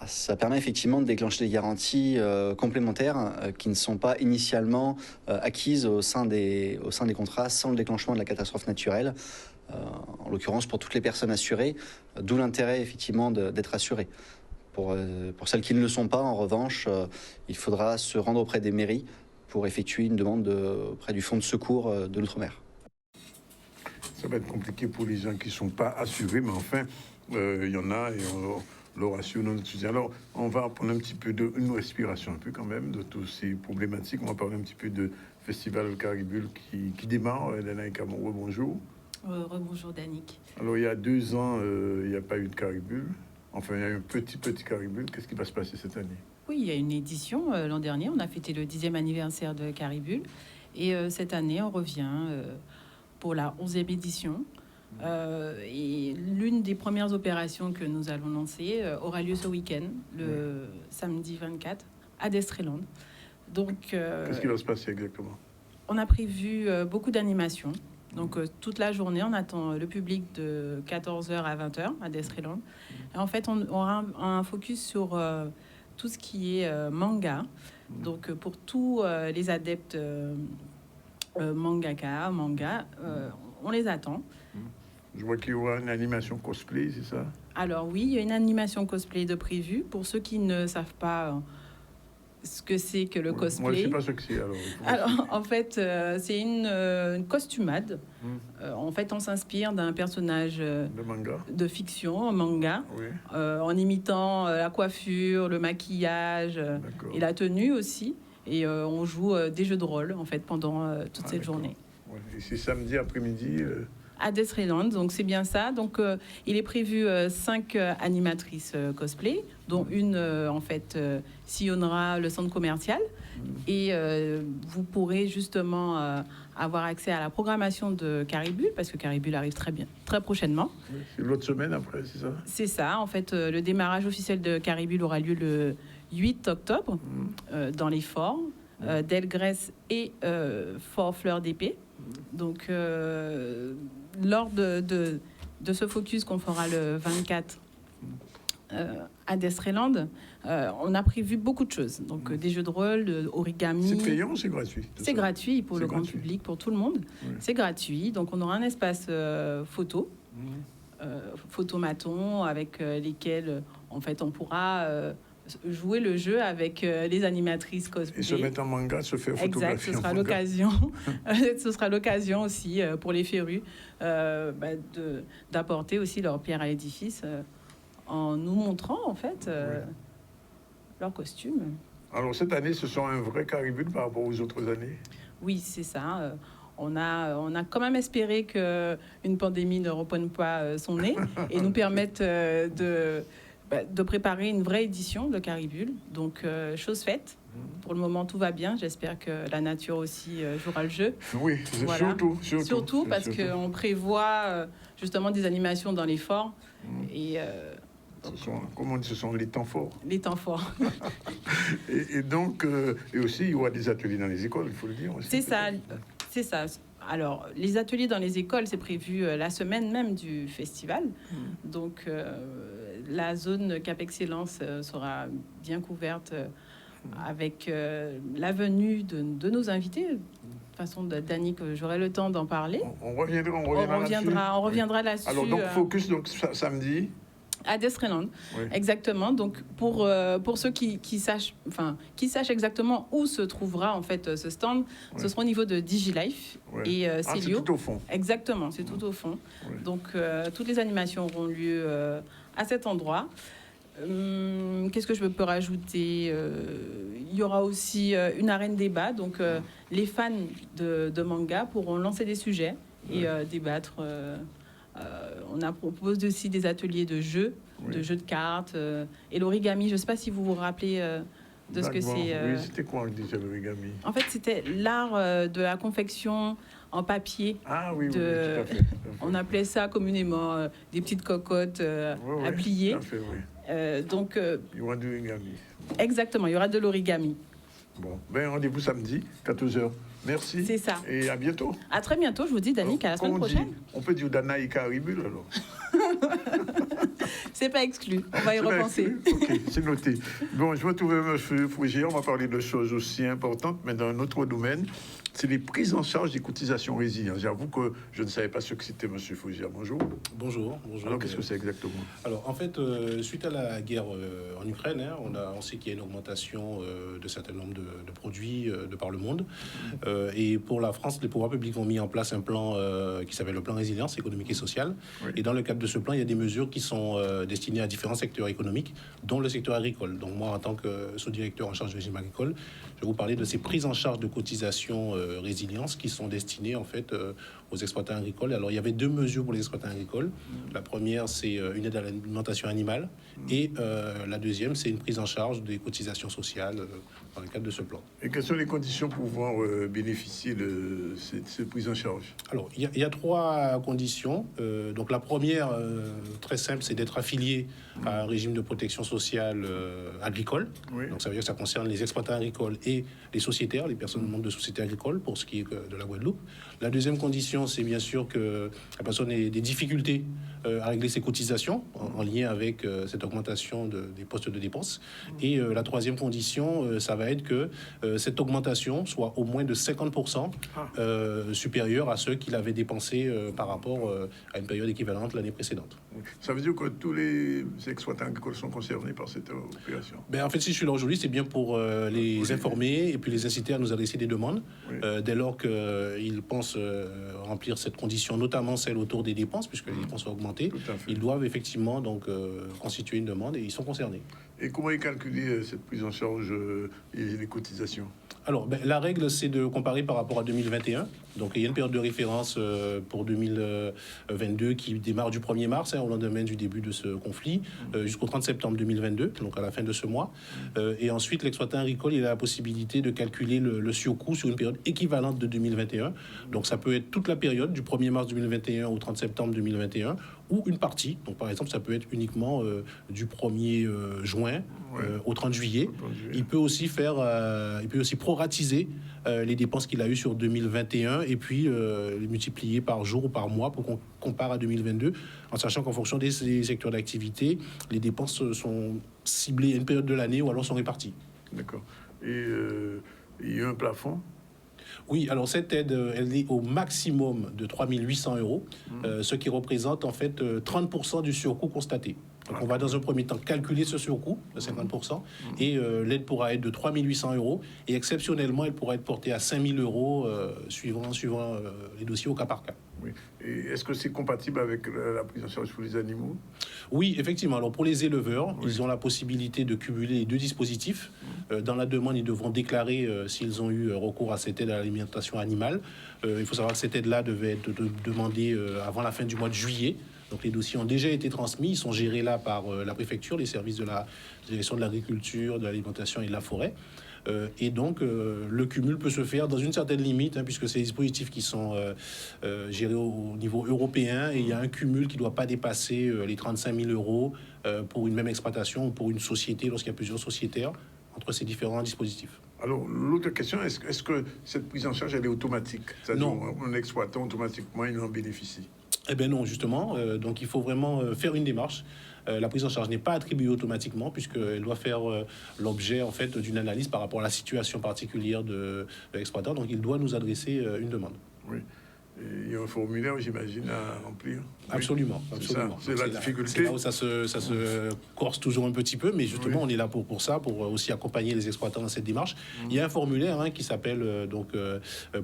Ça permet effectivement de déclencher des garanties complémentaires qui ne sont pas initialement acquises au sein des contrats sans le déclenchement de la catastrophe naturelle, en l'occurrence pour toutes les personnes assurées, d'où l'intérêt effectivement d'être assuré. Pour celles qui ne le sont pas, en revanche, il faudra se rendre auprès des mairies pour effectuer une demande auprès du Fonds de secours de l'Outre-mer. Ça va être compliqué pour les gens qui ne sont pas assurés, mais enfin, il y en a et on leur assure notre soutien. Alors, on va prendre un petit peu une respiration, un peu quand même, de toutes ces problématiques. On va parler un petit peu de Festival Caribule qui démarre. Danaï Kamourou, bonjour. Rebonjour, Danick. Alors, il y a 2 ans, il n'y a pas eu de Caribule. Enfin, il y a eu un petit Caribule. Qu'est-ce qui va se passer cette année? Oui, il y a une édition. L'an dernier, on a fêté le 10e anniversaire de Caribule. Et cette année, on revient pour la 11e édition. Et l'une des premières opérations que nous allons lancer aura lieu ce week-end, le samedi 24, à Destreland. Donc, qu'est-ce qui va se passer exactement? On a prévu beaucoup d'animations. Donc, toute la journée, on attend le public de 14h à 20h à Destreland. Et en fait, on aura un focus sur tout ce qui est manga. Donc, pour tous les adeptes manga, on les attend. Je vois qu'il y aura une animation cosplay, c'est ça? Alors oui, il y a une animation cosplay de prévue. Pour ceux qui ne savent pas ce que c'est que le cosplay. Moi, je ne sais pas ce que c'est. Alors, en fait, c'est une costumade. En fait, on s'inspire d'un personnage de fiction, un manga, oui. En imitant la coiffure, le maquillage et la tenue aussi. Et on joue des jeux de rôle, en fait, pendant toute cette journée. Ouais. Et c'est samedi après-midi À Deathland, donc c'est bien ça. Donc, il est prévu 5 animatrices cosplay, dont une, en fait, sillonnera le centre commercial. Et vous pourrez justement avoir accès à la programmation de Caribul, parce que Caribul arrive très prochainement. C'est l'autre semaine après, c'est ça? C'est ça. En fait, le démarrage officiel de Caribul aura lieu le 8 octobre dans les forts d'Elgrès et Fort Fleur d'Épée. Donc, lors de ce focus qu'on fera le 24 à Deathland, on a prévu beaucoup de choses. Donc, des jeux de rôle, de origami. C'est payant ou c'est gratuit? C'est gratuit pour le grand gratuit. public, pour tout le monde. Oui. C'est gratuit. Donc, on aura un espace photo, photomaton, avec lesquels, en fait, on pourra jouer le jeu avec les animatrices cosplay. Et se mettre en manga, se faire Exact, photographier. ce sera l'occasion. Ce sera l'occasion aussi pour les férus d'apporter aussi leur pierre à l'édifice en nous montrant en fait leur costume. Alors cette année, ce sont un vrai Caribul par rapport aux autres années. Oui, c'est ça. On a quand même espéré qu'une pandémie ne reprenne pas son nez et nous permette de préparer une vraie édition de Caribul. Donc, chose faite. Pour le moment, tout va bien. J'espère que la nature aussi jouera le jeu. Oui, voilà. surtout parce qu'on prévoit justement des animations dans les forts. Et, comment on dit, ce sont les temps forts. Les temps forts. et donc, et aussi, il y aura des ateliers dans les écoles, il faut le dire aussi. C'est ça. Alors, les ateliers dans les écoles, c'est prévu la semaine même du festival. Donc, la zone Cap Excellence sera bien couverte avec la venue de nos invités. De toute façon, Dani, que j'aurai le temps d'en parler. On reviendra là-dessus. Là-dessus. Alors, donc, focus donc, samedi. À Deathland, oui. Exactement. Donc pour ceux qui sachent exactement où se trouvera en fait ce stand, ce sera au niveau de DigiLife et Célio. C'est tout au fond. Exactement, c'est tout au fond. Donc toutes les animations auront lieu à cet endroit. Qu'est-ce que je peux rajouter? Il y aura aussi une arène débat. Donc les fans de manga pourront lancer des sujets et débattre. On a proposé aussi des ateliers de jeux, de jeux de cartes et l'origami. Je ne sais pas si vous vous rappelez de ce que c'est. Oui, c'était quoi déjà l'origami? En fait, c'était l'art de la confection en papier. Ah oui, tout à fait. On appelait ça communément des petites cocottes à plier. Tout à fait, oui. Donc, il y aura de l'origami. Exactement, il y aura de l'origami. Bon, ben rendez-vous samedi, 14h. Merci. C'est ça. Et à bientôt. À très bientôt. Je vous dis, Danick, à la semaine prochaine. On peut dire Dana et Caribul, alors. C'est pas exclu. On va y repenser. Ok, c'est noté. Bon, je vais retrouver M. Fougier. On va parler de choses aussi importantes, mais dans un autre domaine. C'est les prises en charge des cotisations résilience. J'avoue que je ne savais pas ce que c'était, M. Fougier. Bonjour. Bonjour. Alors, qu'est-ce que c'est exactement? Alors, en fait, suite à la guerre en Ukraine, on sait qu'il y a une augmentation de certain nombre de produits de par le monde. Et pour la France, les pouvoirs publics ont mis en place un plan qui s'appelle le plan résilience économique et sociale. Oui. Et dans le cadre de ce plan, il y a des mesures qui sont destinées à différents secteurs économiques, dont le secteur agricole. Donc moi, en tant que sous-directeur en charge du régime agricole, je vais vous parler de ces prises en charge de cotisations résilience qui sont destinées en fait aux exploitants agricoles. Alors il y avait deux mesures pour les exploitants agricoles. La première, c'est une aide à l'alimentation animale et la deuxième, c'est une prise en charge des cotisations sociales dans le cadre de ce plan. Et quelles sont les conditions pour pouvoir bénéficier de cette prise en charge? Alors il y a trois conditions. Donc la première, très simple, c'est d'être affilié à un régime de protection sociale agricole. Oui. Donc ça veut dire que ça concerne les exploitants agricoles et et les sociétaires, les personnes membres de sociétés agricoles, pour ce qui est de la Guadeloupe. La deuxième condition, c'est bien sûr que la personne ait des difficultés à régler ses cotisations en lien avec cette augmentation des postes de dépenses. Et la troisième condition, ça va être que cette augmentation soit au moins de 50% supérieure à ceux qu'il avait dépensés par rapport à une période équivalente l'année précédente. Ça veut dire que tous les exploitants agricoles sont concernés par cette opération? En fait, si je suis là aujourd'hui, c'est bien pour les informer et puis les inciter à nous adresser des demandes. Dès lors qu'ils pensent remplir cette condition, notamment celle autour des dépenses, puisque les dépenses ont augmenté, ils doivent effectivement donc constituer une demande et ils sont concernés. Et comment est calculée cette prise en charge et les cotisations? Alors, la règle, c'est de comparer par rapport à 2021. Donc, il y a une période de référence pour 2022 qui démarre du 1er mars, au lendemain du début de ce conflit, jusqu'au 30 septembre 2022, donc à la fin de ce mois. Et ensuite, l'exploitant agricole, il a la possibilité de calculer le surcoût sur une période équivalente de 2021. Donc, ça peut être toute la période, du 1er mars 2021 au 30 septembre 2021, ou une partie. Donc, par exemple, ça peut être uniquement du 1er juin au 30 juillet. Il peut aussi proratiser les dépenses qu'il a eues sur 2021 et puis les multiplier par jour ou par mois pour qu'on compare à 2022, en sachant qu'en fonction des secteurs d'activité, les dépenses sont ciblées à une période de l'année ou alors sont réparties. D'accord. Et il y a un plafond? Oui, alors cette aide, elle est au maximum de 3 800 €, ce qui représente en fait 30% du surcoût constaté. Donc on va dans un premier temps calculer ce surcoût de 50% et l'aide pourra être de 3 800 € et exceptionnellement elle pourra être portée à 5 000 € suivant les dossiers au cas par cas. Oui. Et est-ce que c'est compatible avec la prise en charge pour les animaux? Oui, effectivement. Alors pour les éleveurs, ils ont la possibilité de cumuler les deux dispositifs. Dans la demande, ils devront déclarer s'ils ont eu recours à cette aide à l'alimentation animale. Il faut savoir que cette aide-là devait être demandée avant la fin du mois de juillet. Donc les dossiers ont déjà été transmis, ils sont gérés là par la préfecture, les services de la direction de l'agriculture, de l'alimentation et de la forêt. Et donc, le cumul peut se faire dans une certaine limite, puisque c'est des dispositifs qui sont gérés au niveau européen et il y a un cumul qui ne doit pas dépasser les 35 000 € pour une même exploitation ou pour une société lorsqu'il y a plusieurs sociétaires entre ces différents dispositifs. Alors, l'autre question, est-ce que cette prise en charge, elle est automatique? C'est-à-dire, Non. un exploitant, automatiquement, il en bénéficie? Eh bien non, justement. Donc, il faut vraiment faire une démarche. La prise en charge n'est pas attribuée automatiquement puisqu'elle doit faire l'objet en fait d'une analyse par rapport à la situation particulière de l'exploitant. Donc il doit nous adresser une demande. Oui. Et il y a un formulaire, j'imagine, à remplir. Absolument, Oui. absolument. C'est la difficulté. C'est là où ça se corse toujours un petit peu, mais justement, on est là pour ça, pour aussi accompagner les exploitants dans cette démarche. Il y a un formulaire qui s'appelle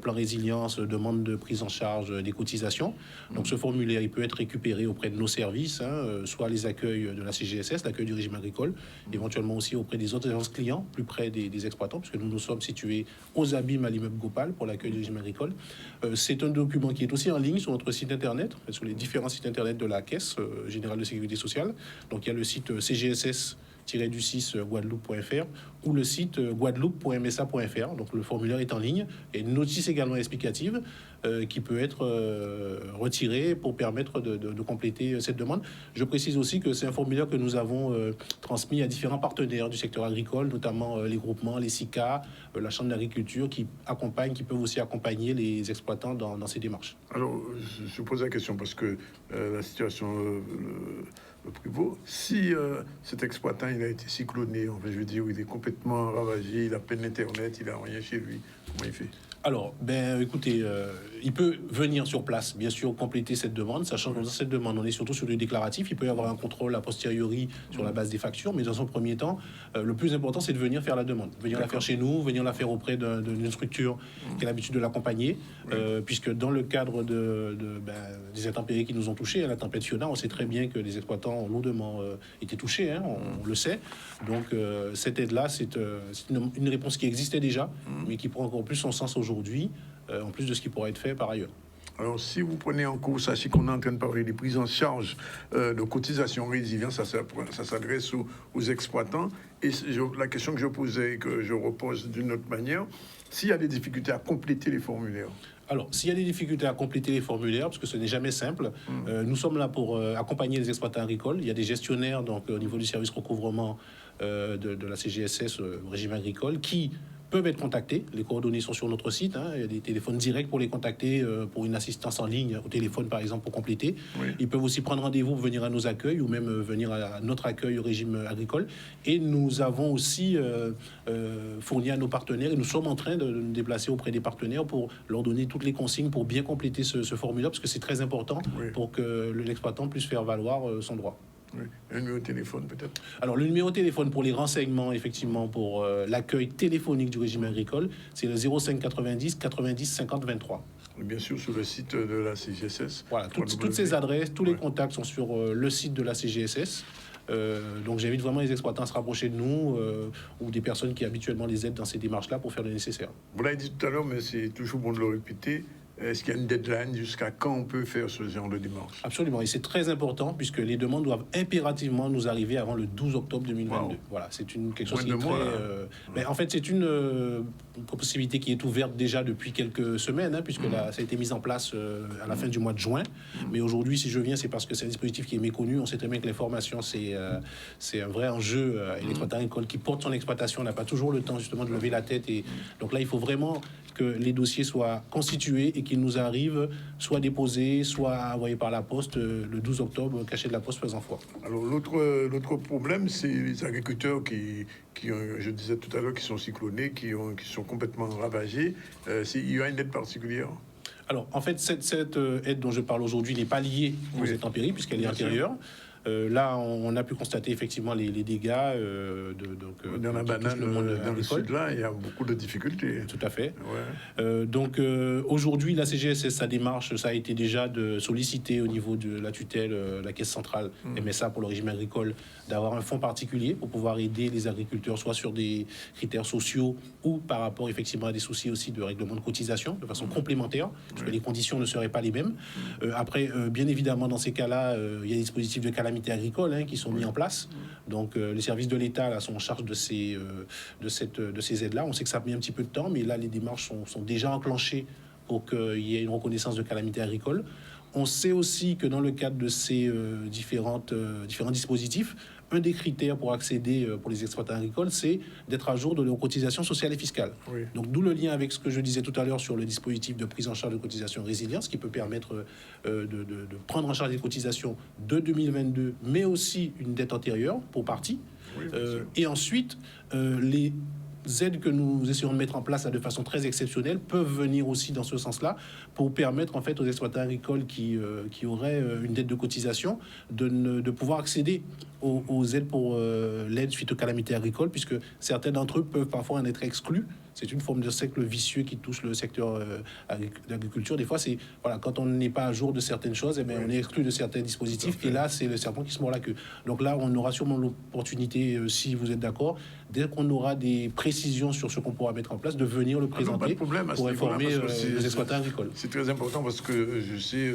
Plan Résilience, demande de prise en charge des cotisations. Donc ce formulaire, il peut être récupéré auprès de nos services, soit les accueils de la CGSS, l'accueil du régime agricole, éventuellement aussi auprès des autres agences clients, plus près des exploitants, puisque nous sommes situés aux Abîmes à l'immeuble Gopal pour l'accueil du régime agricole. C'est un document qui est aussi en ligne sur notre site internet, sur les différents sites internet de la Caisse générale de sécurité sociale. Donc il y a le site cgss-guadeloupe.fr ou le site guadeloupe.msa.fr. Donc le formulaire est en ligne et une notice également explicative qui peut être retirée pour permettre de compléter cette demande. Je précise aussi que c'est un formulaire que nous avons transmis à différents partenaires du secteur agricole, notamment les groupements, les SICA, la Chambre d'agriculture qui peuvent aussi accompagner les exploitants dans ces démarches. Alors, je pose la question parce que la situation le prévaut. Si cet exploitant il a été cycloné, en fait, je veux dire, il est complètement ravagé, il a peine Internet, il n'a rien chez lui, comment il fait? Alors, écoutez, il peut venir sur place, bien sûr, compléter cette demande, sachant que dans cette demande, on est surtout sur du déclaratif. Il peut y avoir un contrôle a posteriori sur la base des factures, mais dans un premier temps, le plus important, c'est de venir faire la demande. Venir la faire chez nous, venir la faire auprès d'une structure qui a l'habitude de l'accompagner, puisque dans le cadre des intempéries qui nous ont touchés, à la tempête Fiona, on sait très bien que les exploitants ont lourdement été touchés, on le sait. Donc, cette aide-là, c'est une réponse qui existait déjà, mais qui prend encore plus son sens aujourd'hui, en plus de ce qui pourrait être fait par ailleurs. Alors, si vous prenez en compte, sachez qu'on est en train de parler des prises en charge de cotisation résilience, ça s'adresse aux exploitants. Et la question que je posais et que je repose d'une autre manière, s'il y a des difficultés à compléter les formulaires. Alors, s'il y a des difficultés à compléter les formulaires, parce que ce n'est jamais simple, nous sommes là pour accompagner les exploitants agricoles. Il y a des gestionnaires donc, au niveau du service recouvrement de la CGSS, régime agricole, qui peuvent être contactés. Les coordonnées sont sur notre site. Il y a des téléphones directs pour les contacter, pour une assistance en ligne au téléphone, par exemple, pour compléter. Oui. Ils peuvent aussi prendre rendez-vous pour venir à nos accueils ou même venir à notre accueil au régime agricole. Et nous avons aussi fourni à nos partenaires, et nous sommes en train de nous déplacer auprès des partenaires pour leur donner toutes les consignes pour bien compléter ce formulaire, parce que c'est très important pour que l'exploitant puisse faire valoir son droit. Oui. Un numéro de téléphone peut-être. Alors, le numéro de téléphone pour les renseignements, effectivement, pour l'accueil téléphonique du régime agricole, c'est le 05 90 90 50 23. Et bien sûr, sur le site de la CGSS. Voilà, toutes ces adresses, tous les contacts sont sur le site de la CGSS. Donc, j'invite vraiment les exploitants à se rapprocher de nous ou des personnes qui habituellement les aident dans ces démarches-là pour faire le nécessaire. Vous l'avez dit tout à l'heure, mais c'est toujours bon de le répéter. Est-ce qu'il y a une deadline jusqu'à quand on peut faire ce genre de démarche? Absolument, et c'est très important puisque les demandes doivent impérativement nous arriver avant le 12 octobre 2022. Wow. Voilà, c'est quelque chose qui est mois, très... mais en fait, c'est une possibilité qui est ouverte déjà depuis quelques semaines, puisque là, ça a été mis en place à la fin du mois de juin. Mais aujourd'hui, si je viens, c'est parce que c'est un dispositif qui est méconnu. On sait très bien que l'information, c'est un vrai enjeu. Et l'exploitant agricole qui porte son exploitation n'a pas toujours le temps justement de lever la tête. Et donc là, il faut vraiment que les dossiers soient constitués et qu'ils nous arrivent soit déposés, soit envoyés par la poste le 12 octobre, cachés de la poste faisant foi. Alors l'autre problème, c'est les agriculteurs qui ont, je disais tout à l'heure, qui sont cyclonés, qui sont complètement ravagés. Il y a une aide particulière? Alors, en fait, cette aide dont je parle aujourd'hui n'est pas liée aux intempéries, puisqu'elle est antérieure. Là, on a pu constater effectivement les dégâts dans la banane, dans le sud, là, il y a beaucoup de difficultés. Tout à fait. Ouais. Donc, aujourd'hui, la CGSS, sa démarche, ça a été déjà de solliciter au niveau de la tutelle, la Caisse centrale MSA pour le régime agricole, d'avoir un fonds particulier pour pouvoir aider les agriculteurs, soit sur des critères sociaux ou par rapport effectivement à des soucis aussi de règlement de cotisation, de façon complémentaire, parce que les conditions ne seraient pas les mêmes. Après, bien évidemment, dans ces cas-là, il y a des dispositifs de calamité agricoles qui sont mis en place. Donc, les services de l'État là, sont en charge de ces aides-là. On sait que ça a mis un petit peu de temps, mais là, les démarches sont déjà enclenchées pour qu'il y ait une reconnaissance de calamité agricole. On sait aussi que dans le cadre de ces différents dispositifs, un des critères pour accéder pour les exploitants agricoles, c'est d'être à jour de leurs cotisations sociales et fiscales. Oui. Donc, d'où le lien avec ce que je disais tout à l'heure sur le dispositif de prise en charge de cotisations résilience, qui peut permettre de prendre en charge les cotisations de 2022, mais aussi une dette antérieure pour partie. Oui, et ensuite, les aides que nous essayons de mettre en place de façon très exceptionnelle peuvent venir aussi dans ce sens-là pour permettre en fait aux exploitants agricoles qui auraient une dette de cotisation de pouvoir accéder aux aides pour l'aide suite aux calamités agricoles, puisque certains d'entre eux peuvent parfois en être exclus. C'est une forme de cercle vicieux qui touche le secteur d'agriculture. Des fois, c'est quand on n'est pas à jour de certaines choses, on est exclu de certains dispositifs. Et là, c'est le serpent qui se mord la queue. Donc là, on aura sûrement l'opportunité, si vous êtes d'accord, dès qu'on aura des précisions sur ce qu'on pourra mettre en place, de venir le présenter pour informer les exploitants agricoles. C'est très important parce que je sais,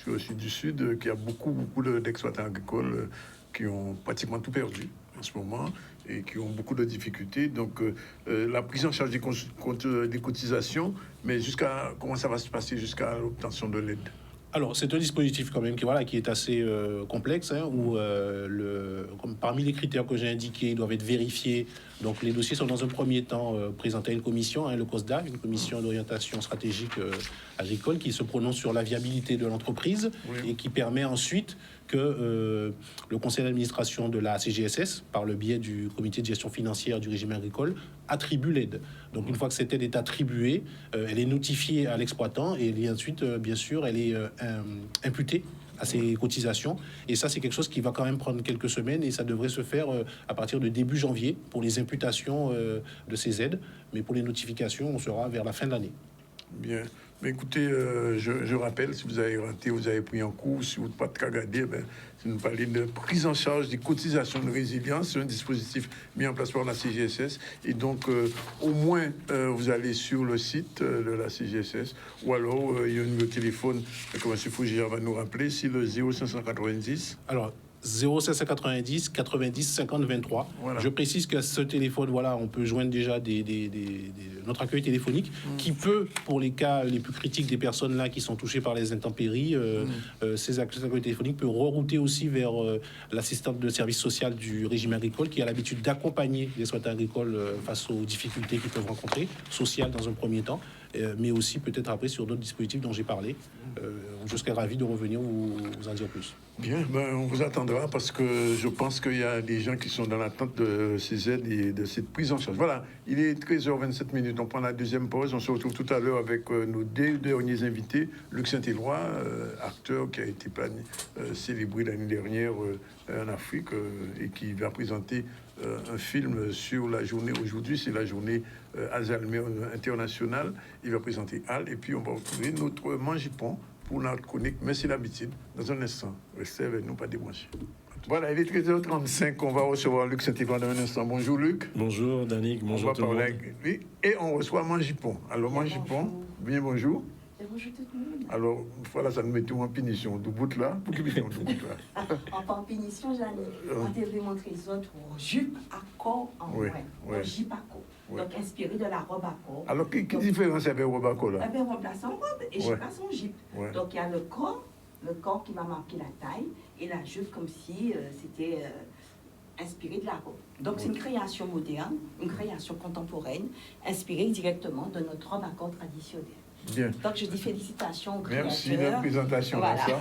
je suis du Sud, qu'il y a beaucoup d'exploitants agricoles qui ont pratiquement tout perdu en ce moment et qui ont beaucoup de difficultés. Donc, la prise en charge des cotisations, mais comment ça va se passer jusqu'à l'obtention de l'aide? Alors, c'est un dispositif quand même qui est assez complexe, où parmi les critères que j'ai indiqués, ils doivent être vérifiés. Donc, les dossiers sont dans un premier temps présentés à une commission, le COSDA, une commission d'orientation stratégique agricole, qui se prononce sur la viabilité de l'entreprise et qui permet ensuite que le conseil d'administration de la CGSS, par le biais du comité de gestion financière du régime agricole, attribue l'aide. Donc, une fois que cette aide est attribuée, elle est notifiée à l'exploitant et ensuite, bien sûr, elle est imputée à ses cotisations. Et ça, c'est quelque chose qui va quand même prendre quelques semaines et ça devrait se faire à partir de début janvier pour les imputations de ces aides. Mais pour les notifications, on sera vers la fin de l'année. Bien. Mais écoutez, je rappelle, si vous avez raté, vous avez pris en cours, si vous n'êtes pas très regardé, si nous parlons de prise en charge des cotisations de résilience, c'est un dispositif mis en place par la CGSS. Et donc, au moins, vous allez sur le site de la CGSS, ou alors il y a un numéro de téléphone que M. Fougier va nous rappeler, c'est le 0590. Alors, 0790 90 50 23. Voilà. Je précise que ce téléphone, voilà, on peut joindre déjà notre accueil téléphonique qui peut, pour les cas les plus critiques des personnes là qui sont touchées par les intempéries, ces accueils téléphoniques peut rerouter aussi vers l'assistante de service social du régime agricole qui a l'habitude d'accompagner les exploitants agricoles face aux difficultés qu'ils peuvent rencontrer, sociales dans un premier temps, mais aussi peut-être après sur d'autres dispositifs dont j'ai parlé. Je serais ravi de revenir vous en dire plus. Bien, on vous attendra parce que je pense qu'il y a des gens qui sont dans l'attente de ces aides et de cette prise en charge. Voilà, il est 13h27. On prend la deuxième pause. On se retrouve tout à l'heure avec nos deux derniers invités. Luc Saint-Éloi, acteur qui a été célébré l'année dernière en Afrique et qui va présenter un film sur la journée. Aujourd'hui, c'est la journée Alzheimer internationale. Il va présenter Al et puis on va retrouver notre Mangipon pour notre chronique, mais c'est l'habitude. Dans un instant, restez avec nous, pas débrancher. Voilà, il est 13h35, on va recevoir Luc Saint-Éloi dans un instant. Bonjour Luc. Bonjour Danick, bonjour tout le monde. Avec lui et on reçoit Mangipon. Alors Mangipon, bien bonjour. Bonjour tout le monde. Alors, voilà, ça nous met tout en punition. Du bout là, pour qu'il vienne du bout là. En punition, j'allais. On devait montrer les autres jupe à corps en moins. Jupe à corps. Ouais. Donc, inspiré de la robe à corps. Alors, quelle différence avec robe à corps là? Eh bien, robe là, c'est en robe et jupe à son jupe. Ouais. Donc, il y a le corps qui va marquer la taille et la jupe comme si c'était inspiré de la robe. Donc, c'est une création moderne, une création contemporaine, inspirée directement de notre robe à corps traditionnelle. Bien. Donc, je dis félicitations aux créateurs. Merci de la présentation voilà. de ça.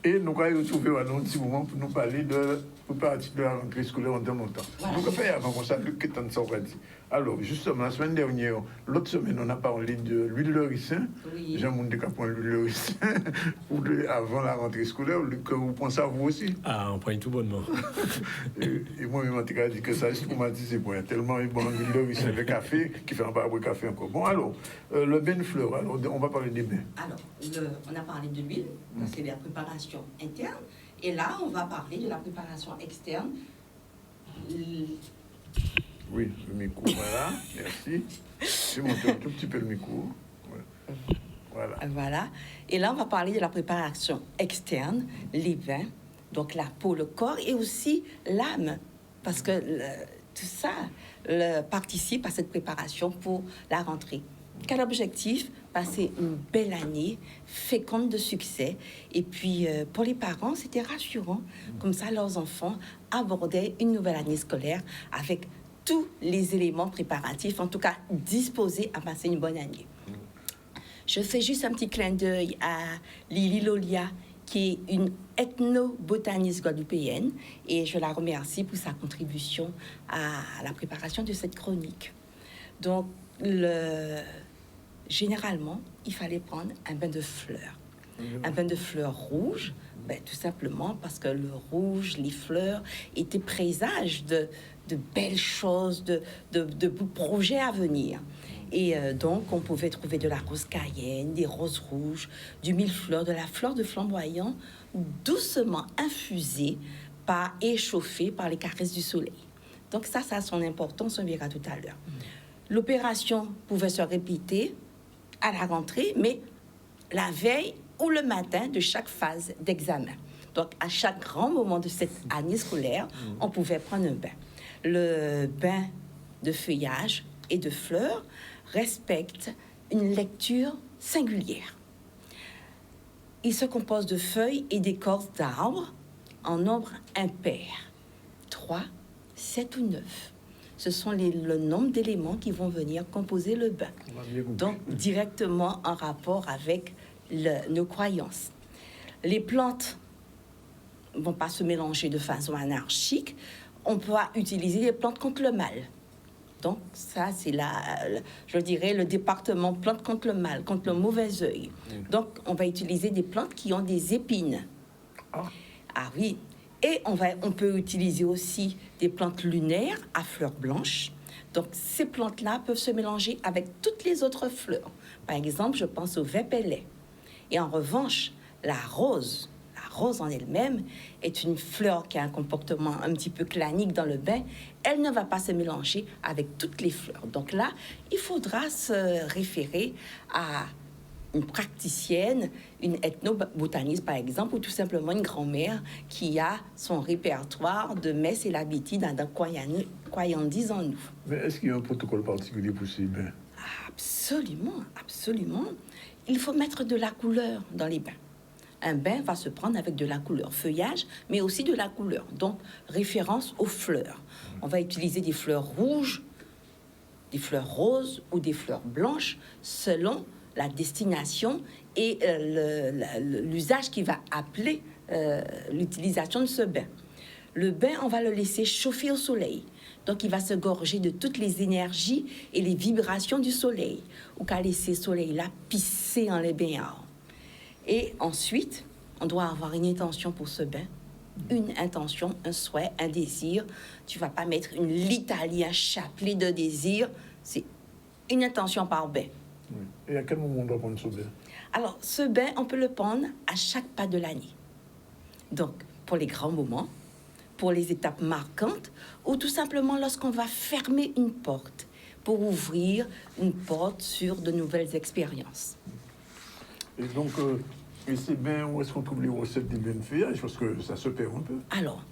Et nous allons retrouver un petit moment pour nous parler de la rentrée scolaire en temps longtemps. Voilà. Donc, après, avant ça, Luc, qu'est-ce que ça aurait dit? Alors, justement, la semaine dernière, l'autre semaine, on a parlé de l'huile de ricin. Oui. Jean-Monde de Capon, l'huile de ricin, avant la rentrée scolaire. Luc, vous pensez à vous aussi? Ah, on prend tout bonnement. Et moi-même, en tout cas, je dis que ça, je m'a dit, c'est bon. Tellement bon, l'huile de ricin, le café, qui fait un bar de café encore. Bon, alors, le bain de fleurs, alors, on va parler des bains. Alors, on a parlé de l'huile, c'est la préparation interne. Et là, on va parler de la préparation externe. Oui, le micro, voilà, merci. Je vais monter un tout petit peu le micro. Ouais. Voilà. Voilà. Et là, on va parler de la préparation externe, les vins, donc la peau, le corps et aussi l'âme. Parce que tout ça participe à cette préparation pour la rentrée. Quel objectif? Passer une belle année, féconde de succès. Et puis, pour les parents, c'était rassurant. Comme ça, leurs enfants abordaient une nouvelle année scolaire avec tous les éléments préparatifs, en tout cas disposés à passer une bonne année. Je fais juste un petit clin d'œil à Lily Lolia, qui est une ethnobotaniste guadeloupéenne, et je la remercie pour sa contribution à la préparation de cette chronique. Donc, généralement, il fallait prendre un bain de fleurs. Un bain de fleurs rouges, tout simplement parce que le rouge, les fleurs, étaient présages de belles choses, de projets à venir. Et donc, on pouvait trouver de la rose cayenne, des roses rouges, du millefleur, de la fleur de flamboyant, doucement infusée, échauffée par les caresses du soleil. Donc ça a son importance, on verra tout à l'heure. L'opération pouvait se répéter à la rentrée, mais la veille ou le matin de chaque phase d'examen. Donc, à chaque grand moment de cette année scolaire, on pouvait prendre un bain. Le bain de feuillage et de fleurs respecte une lecture singulière. Il se compose de feuilles et d'écorces d'arbres en nombre impair. 3, 7 ou 9. Ce sont le nombre d'éléments qui vont venir composer le bain. Donc, directement en rapport avec nos croyances. Les plantes ne vont pas se mélanger de façon anarchique. On pourra utiliser des plantes contre le mal. Donc, ça, c'est je dirais, le département plantes contre le mal, contre le mauvais œil. Donc, on va utiliser des plantes qui ont des épines. Ah oui. Et on peut utiliser aussi des plantes lunaires à fleurs blanches. Donc, ces plantes-là peuvent se mélanger avec toutes les autres fleurs. Par exemple, je pense au vépélet. Et en revanche, la rose en elle-même est une fleur qui a un comportement un petit peu clanique dans le bain. Elle ne va pas se mélanger avec toutes les fleurs. Donc là, il faudra se référer à une praticienne, une ethnobotaniste par exemple, ou tout simplement une grand-mère qui a son répertoire de messes et l'habitude dans croyandises en nous. Mais est-ce qu'il y a un protocole particulier pour ces bains? Absolument, absolument. Il faut mettre de la couleur dans les bains. Un bain va se prendre avec de la couleur feuillage, mais aussi de la couleur. Donc, référence aux fleurs. On va utiliser des fleurs rouges, des fleurs roses ou des fleurs blanches selon la destination et l'usage qui va appeler l'utilisation de ce bain. Le bain, on va le laisser chauffer au soleil. Donc, il va se gorger de toutes les énergies et les vibrations du soleil. Ou qu'à laisser le soleil là pisser en les baignards. Et ensuite, on doit avoir une intention pour ce bain. Une intention, un souhait, un désir. Tu vas pas mettre une litanie, un chapelet de désirs. C'est une intention par bain. Oui. Et à quel moment on doit prendre ce bain? Alors, ce bain, on peut le prendre à chaque pas de l'année. Donc, pour les grands moments, pour les étapes marquantes, ou tout simplement lorsqu'on va fermer une porte pour ouvrir une porte sur de nouvelles expériences. Et donc, et ces bains, où est-ce qu'on trouve les recettes des bains de feuillage? Parce que ça se perd un peu. Alors,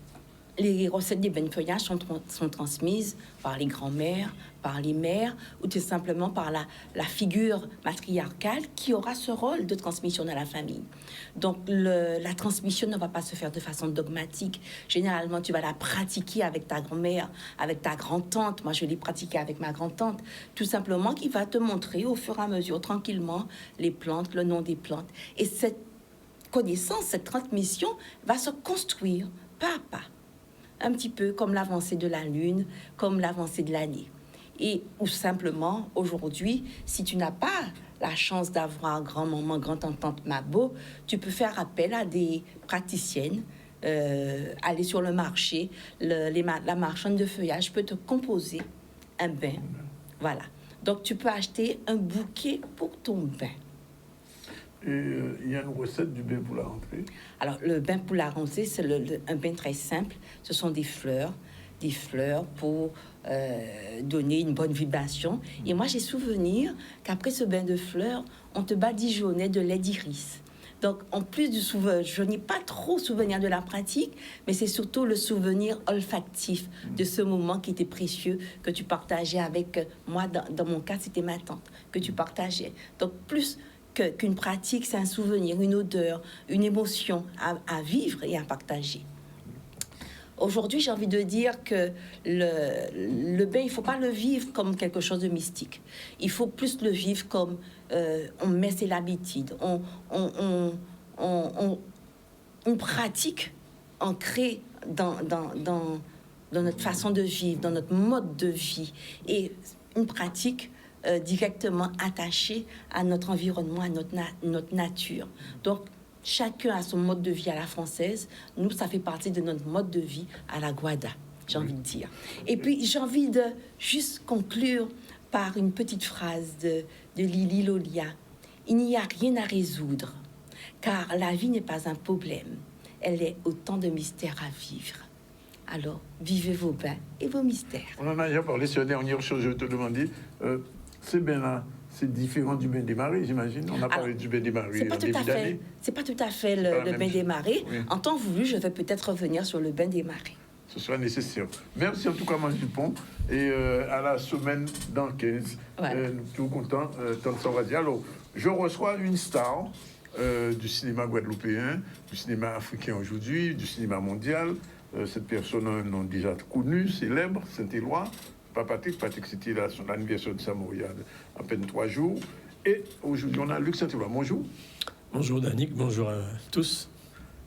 les recettes des bains de feuillage sont transmises par les grands-mères, par les mères, ou tout simplement par la figure matriarcale qui aura ce rôle de transmission dans la famille. Donc, la transmission ne va pas se faire de façon dogmatique. Généralement, tu vas la pratiquer avec ta grand-mère, avec ta grand-tante. Moi, je l'ai pratiquée avec ma grand-tante. Tout simplement, qui va te montrer au fur et à mesure, tranquillement, les plantes, le nom des plantes. Et cette connaissance, cette transmission va se construire pas à pas. Un petit peu comme l'avancée de la lune, comme l'avancée de l'année. Et ou simplement, aujourd'hui, si tu n'as pas la chance d'avoir grand-maman, grand-tante Mabo, tu peux faire appel à des praticiennes, aller sur le marché, la marchande de feuillage peut te composer un bain. Voilà. Donc, tu peux acheter un bouquet pour ton bain. Et il y a une recette du bain pour la rentrée. Alors, le bain pour la rentrée, c'est un bain très simple. Ce sont des fleurs pour donner une bonne vibration. Et moi, j'ai souvenir qu'après ce bain de fleurs, on te badigeonnait de lait d'iris. Donc, en plus du souvenir, je n'ai pas trop souvenir de la pratique, mais c'est surtout le souvenir olfactif de ce moment qui était précieux, que tu partageais avec moi. Dans mon cas, c'était ma tante, que tu partageais. Donc, plus qu'une pratique, c'est un souvenir, une odeur, une émotion à vivre et à partager. Aujourd'hui, j'ai envie de dire que le bain, il ne faut pas le vivre comme quelque chose de mystique. Il faut plus le vivre comme on met ses habitudes, une pratique ancrée dans notre façon de vivre, dans notre mode de vie, et une pratique directement attachée à notre environnement, à notre nature. Donc, chacun a son mode de vie à la française. Nous, ça fait partie de notre mode de vie à la Guada, j'ai envie de dire. Et puis, j'ai envie de juste conclure par une petite phrase de Lili Lolia. Il n'y a rien à résoudre, car la vie n'est pas un problème. Elle est autant de mystères à vivre. Alors, vivez vos bains et vos mystères. On en a déjà parlé sur la dernière chose, je te demandais. Ces bains-là, c'est différent du bain des marées, j'imagine. On a parlé du bain des marées en début d'année. C'est pas tout à fait le bain des marées. Oui. En temps voulu, je vais peut-être revenir sur le bain des marées. Ce sera nécessaire. Merci en tout cas, Mange Dupont. Et à la semaine dans 15. Voilà. Tout content, tant ça va dire. Alors, je reçois une star du cinéma guadeloupéen, du cinéma africain aujourd'hui, du cinéma mondial. Cette personne a un nom déjà connu, célèbre, Saint-Éloi. Patrick, c'était son anniversaire de sa mort il y a à peine 3 jours. Et aujourd'hui, on a Luc Saint-Éloi. Bonjour. Bonjour Danick, bonjour à tous.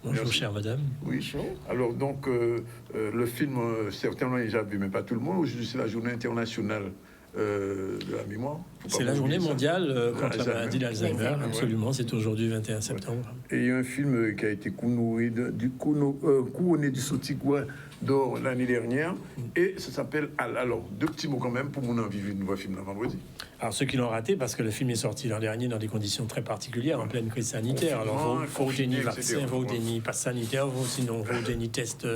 Bonjour, merci. Chère madame. Oui. Bonjour. Alors, donc, le film, certains l'ont déjà vu, mais pas tout le monde. Aujourd'hui, c'est la journée internationale de la mémoire. C'est la journée mondiale contre la maladie d'Alzheimer, absolument. C'est aujourd'hui, 21 septembre. Et il y a un film qui a été couronné du Sotigua d'or l'année dernière, et ça s'appelle Al. Alors, 2 petits mots quand même pour mon envie de voir le film le vendredi. Alors, ceux qui l'ont raté, parce que le film est sorti l'an dernier dans des conditions très particulières, en pleine crise sanitaire. Alors, il faut ni vaccin, il faut ni passe sanitaire, sinon il faut ni test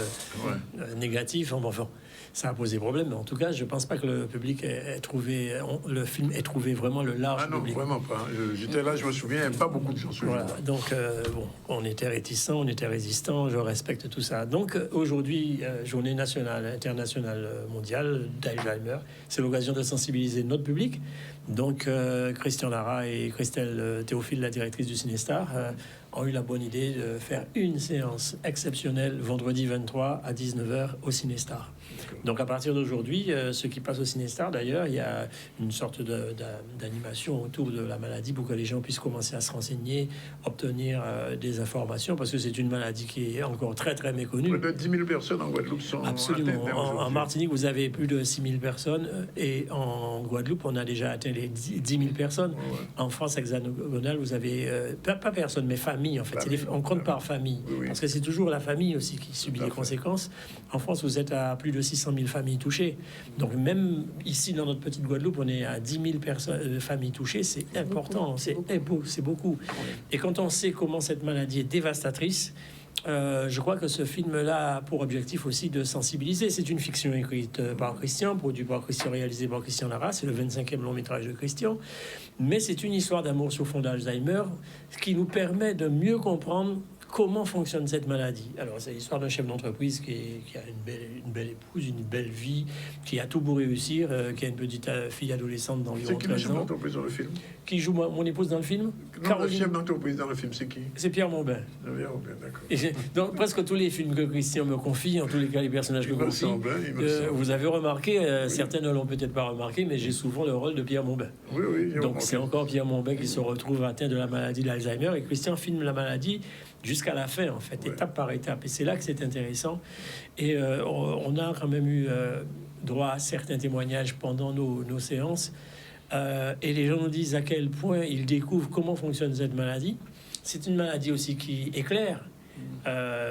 négatif. Enfin, ça a posé problème. Mais en tout cas, je pense pas que le public ait trouvé, le film ait trouvé vraiment le large Ah non, public. vraiment pas. J'étais là, je me souviens, il n'y avait pas beaucoup de gens sur le Voilà, film. donc bon, on était réticents, on était résistants, je respecte tout ça. Donc aujourd'hui, journée nationale, internationale, mondiale d'Alzheimer, c'est l'occasion de sensibiliser notre public. Donc Christian Lara et Christelle Théophile, la directrice du Cinestar, ont eu la bonne idée de faire une séance exceptionnelle vendredi 23 à 19h au Cinestar. Donc à partir d'aujourd'hui, ceux qui passent au Cinestar, d'ailleurs, il y a une sorte d'animation autour de la maladie pour que les gens puissent commencer à se renseigner, obtenir des informations, parce que c'est une maladie qui est encore très très méconnue. Près de 10 000 personnes en Guadeloupe sont Absolument. atteintes, hein, En aujourd'hui. Martinique, vous avez plus de 6 000 personnes et en Guadeloupe, on a déjà atteint les 10 000 personnes. En France hexagonale, vous avez pas personne, mais famille en fait. Famille. On compte par famille, Oui, oui. parce que c'est toujours la famille aussi qui subit Tout à les fait. conséquences. En France, vous êtes à plus de 600 000 familles touchées. Donc même ici, dans notre petite Guadeloupe, on est à 10 000 familles touchées. C'est important, c'est beaucoup. Et quand on sait comment cette maladie est dévastatrice, je crois que ce film-là a pour objectif aussi de sensibiliser. C'est une fiction écrite par Christian, produit par Christian, réalisé par Christian Lara. C'est le 25e long métrage de Christian. Mais c'est une histoire d'amour sur fond d'Alzheimer qui nous permet de mieux comprendre comment fonctionne cette maladie. Alors, c'est l'histoire d'un chef d'entreprise qui a une belle épouse, une belle vie, qui a tout pour réussir, qui a une petite fille adolescente d'environ C'est qui le 13 chef ans. d'entreprise dans le film? Qui joue mon épouse dans le film? Non, le chef d'entreprise dans le film, c'est qui? C'est Pierre Monbin. Ah, bien, d'accord. Donc, presque tous les films que Christian me confie, en tous les cas, les personnages que Il me confie, semble, hein, il me semble. vous avez remarqué, certains ne l'ont peut-être pas remarqué, mais j'ai souvent le rôle de Pierre Monbin. Oui, oui. j'ai Donc, remarqué. c'est encore Pierre Monbin qui se retrouve atteint de la maladie d'Alzheimer et Christian filme la maladie jusqu'à la fin, en fait, étape par étape. Et c'est là que c'est intéressant. Et on a quand même eu droit à certains témoignages pendant nos séances. Et les gens nous disent à quel point ils découvrent comment fonctionne cette maladie. C'est une maladie aussi qui éclaire.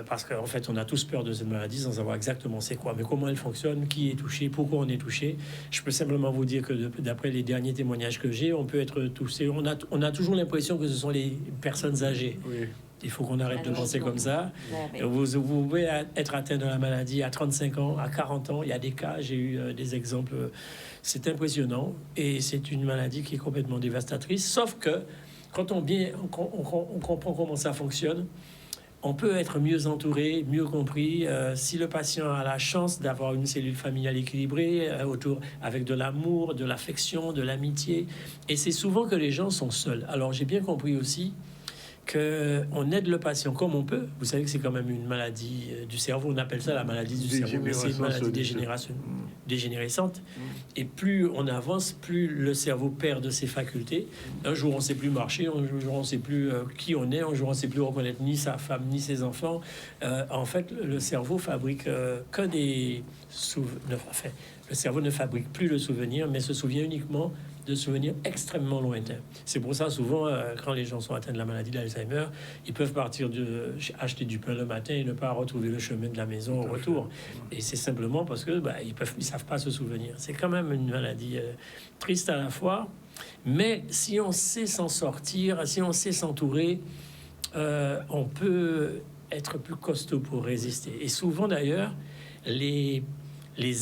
Parce qu'en fait, on a tous peur de cette maladie sans savoir exactement c'est quoi, mais comment elle fonctionne, qui est touché, pourquoi on est touché. Je peux simplement vous dire que d'après les derniers témoignages que j'ai, on peut être touché. On a toujours l'impression que ce sont les personnes âgées. Oui. Il faut qu'on arrête de penser comme ça. Ouais, Vous pouvez être atteint de la maladie à 35 ans, à 40 ans. Il y a des cas, j'ai eu des exemples. C'est impressionnant. Et c'est une maladie qui est complètement dévastatrice. Sauf que quand on comprend comment ça fonctionne, on peut être mieux entouré, mieux compris. Si le patient a la chance d'avoir une cellule familiale équilibrée, autour, avec de l'amour, de l'affection, de l'amitié. Et c'est souvent que les gens sont seuls. Alors j'ai bien compris aussi qu'on aide le patient comme on peut. Vous savez que c'est quand même une maladie du cerveau. On appelle ça la maladie du cerveau. Mais c'est une maladie dégénérescente. Et plus on avance, plus le cerveau perd de ses facultés. Un jour, on ne sait plus marcher. Un jour, on ne sait plus qui on est. Un jour, on ne sait plus reconnaître ni sa femme, ni ses enfants. En fait, le cerveau fabrique que des souvenirs. Enfin, le cerveau ne fabrique plus le souvenir, mais se souvient uniquement de souvenirs extrêmement lointains. C'est pour ça, souvent, quand les gens sont atteints de la maladie d'Alzheimer, ils peuvent partir acheter du pain le matin et ne pas retrouver le chemin de la maison au retour. Et c'est simplement parce que ils savent pas se souvenir. C'est quand même une maladie triste à la fois, mais si on sait s'en sortir, si on sait s'entourer, on peut être plus costaud pour résister. Et souvent, d'ailleurs, les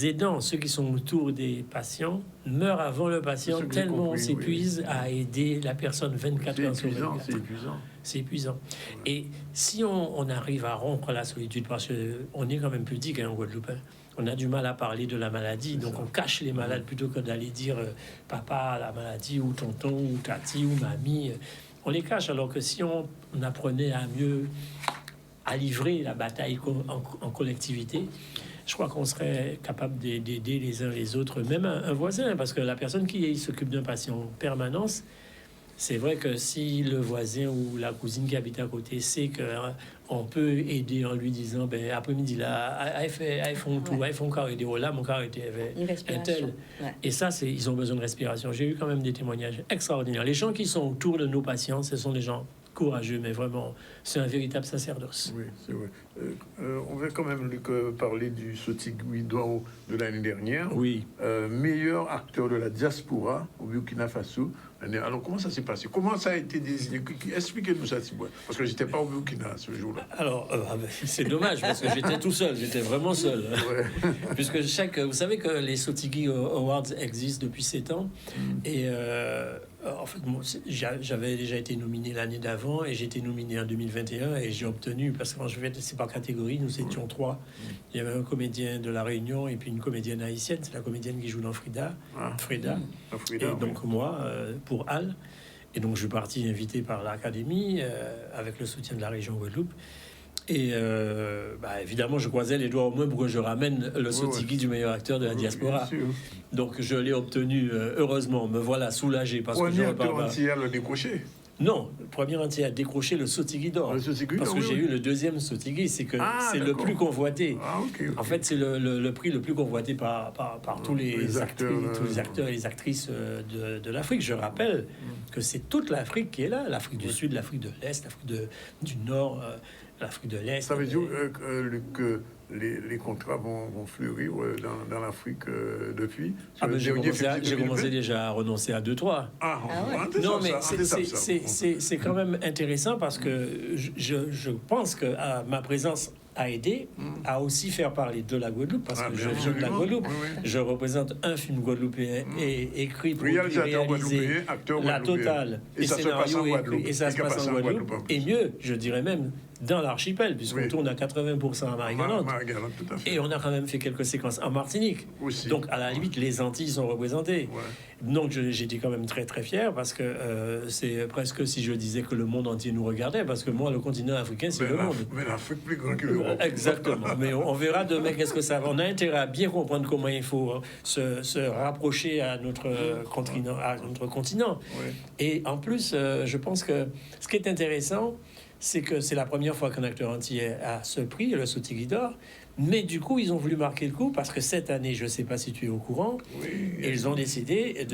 aidants, ceux qui sont autour des patients, meurent avant le patient tellement on s'épuise à aider la personne 24 heures sur 24. C'est épuisant. C'est épuisant. Et si on arrive à rompre la solitude, parce qu'on est quand même pudique en Guadeloupe, hein, on a du mal à parler de la maladie, donc on cache les malades plutôt que d'aller dire papa la maladie, ou tonton, ou tati, ou mamie. On les cache, alors que si on apprenait à livrer la bataille en collectivité, je crois qu'on serait capable d'aider les uns les autres, même un voisin, parce que la personne qui s'occupe d'un patient en permanence, c'est vrai que si le voisin ou la cousine qui habite à côté sait qu'on peut aider en lui disant, ben après-midi là, ils font tout, ils font carré là, mon carré avait un tel. Ouais. Et ça, ils ont besoin de respiration. J'ai eu quand même des témoignages extraordinaires. Les gens qui sont autour de nos patients, ce sont des gens courageux, mais vraiment, c'est un véritable sacerdoce. Oui, c'est vrai. On va quand même, Luc, parler du Sotigui de l'année dernière. Oui. Meilleur acteur de la diaspora au Burkina Faso Alors, comment ça s'est passé? Comment ça a été désigné? Expliquez-nous ça, s'il vous plaît. Parce que je n'étais pas au Burkina ce jour-là. Alors, c'est dommage parce que j'étais tout seul, j'étais vraiment seul. Puisque vous savez que les Sotigui Awards existent depuis 7 ans. Et en fait, j'avais déjà été nominé l'année d'avant et j'ai été nominé en 2021 et j'ai obtenu, parce que quand je fais, c'est par catégorie, nous étions 3. Il y avait un comédien de La Réunion et puis une comédienne haïtienne, c'est la comédienne qui joue dans Frida. Et donc moi, pour Al. Et donc je suis parti invité par l'Académie avec le soutien de la région Guadeloupe. Et évidemment, je croisais les doigts au moins pour que je ramène le Sotigui du meilleur acteur de la diaspora. Donc je l'ai obtenu, heureusement. Me voilà soulagé parce que je repars. Entier à le décrocher. Non, le premier entier a décroché le Sotigui d'or. Parce que j'ai eu le deuxième Sotigui, c'est que c'est le plus convoité. En fait, c'est le prix le plus convoité par tous les acteurs et les actrices de l'Afrique. Je rappelle que c'est toute l'Afrique qui est là. L'Afrique du Sud, l'Afrique de l'Est, l'Afrique du Nord, l'Afrique de l'Est. Ça veut dire que les contrats vont fleurir dans l'Afrique depuis. J'ai commencé déjà à renoncer à 2-3. Non, mais c'est quand même intéressant parce que je pense que ma présence a aidé à aussi faire parler de la Guadeloupe, parce que je viens de la Guadeloupe. Je représente un film guadeloupéen et écrit, produit, réalisé, la totale, et scénario écrit, et ça se passe en Guadeloupe. Et mieux, je dirais même, dans l'archipel, puisqu'on tourne à 80% à Marie-Galante. Et on a quand même fait quelques séquences en Martinique. Aussi. Donc, à la limite, les Antilles sont représentées. Donc, j'étais quand même très, très fier, parce que c'est presque si je disais que le monde entier nous regardait, parce que moi, le continent africain, c'est le monde. Mais l'Afrique plus grande que l'Europe. Exactement. Mais on verra demain qu'est-ce que ça va. On a intérêt à bien comprendre comment il faut se rapprocher à notre continent. Et en plus, je pense que ce qui est intéressant, c'est que c'est la première fois qu'un acteur entier a ce prix, le Sotigui d'or. Mais du coup, ils ont voulu marquer le coup parce que cette année, je ne sais pas si tu es au courant, ils ont décidé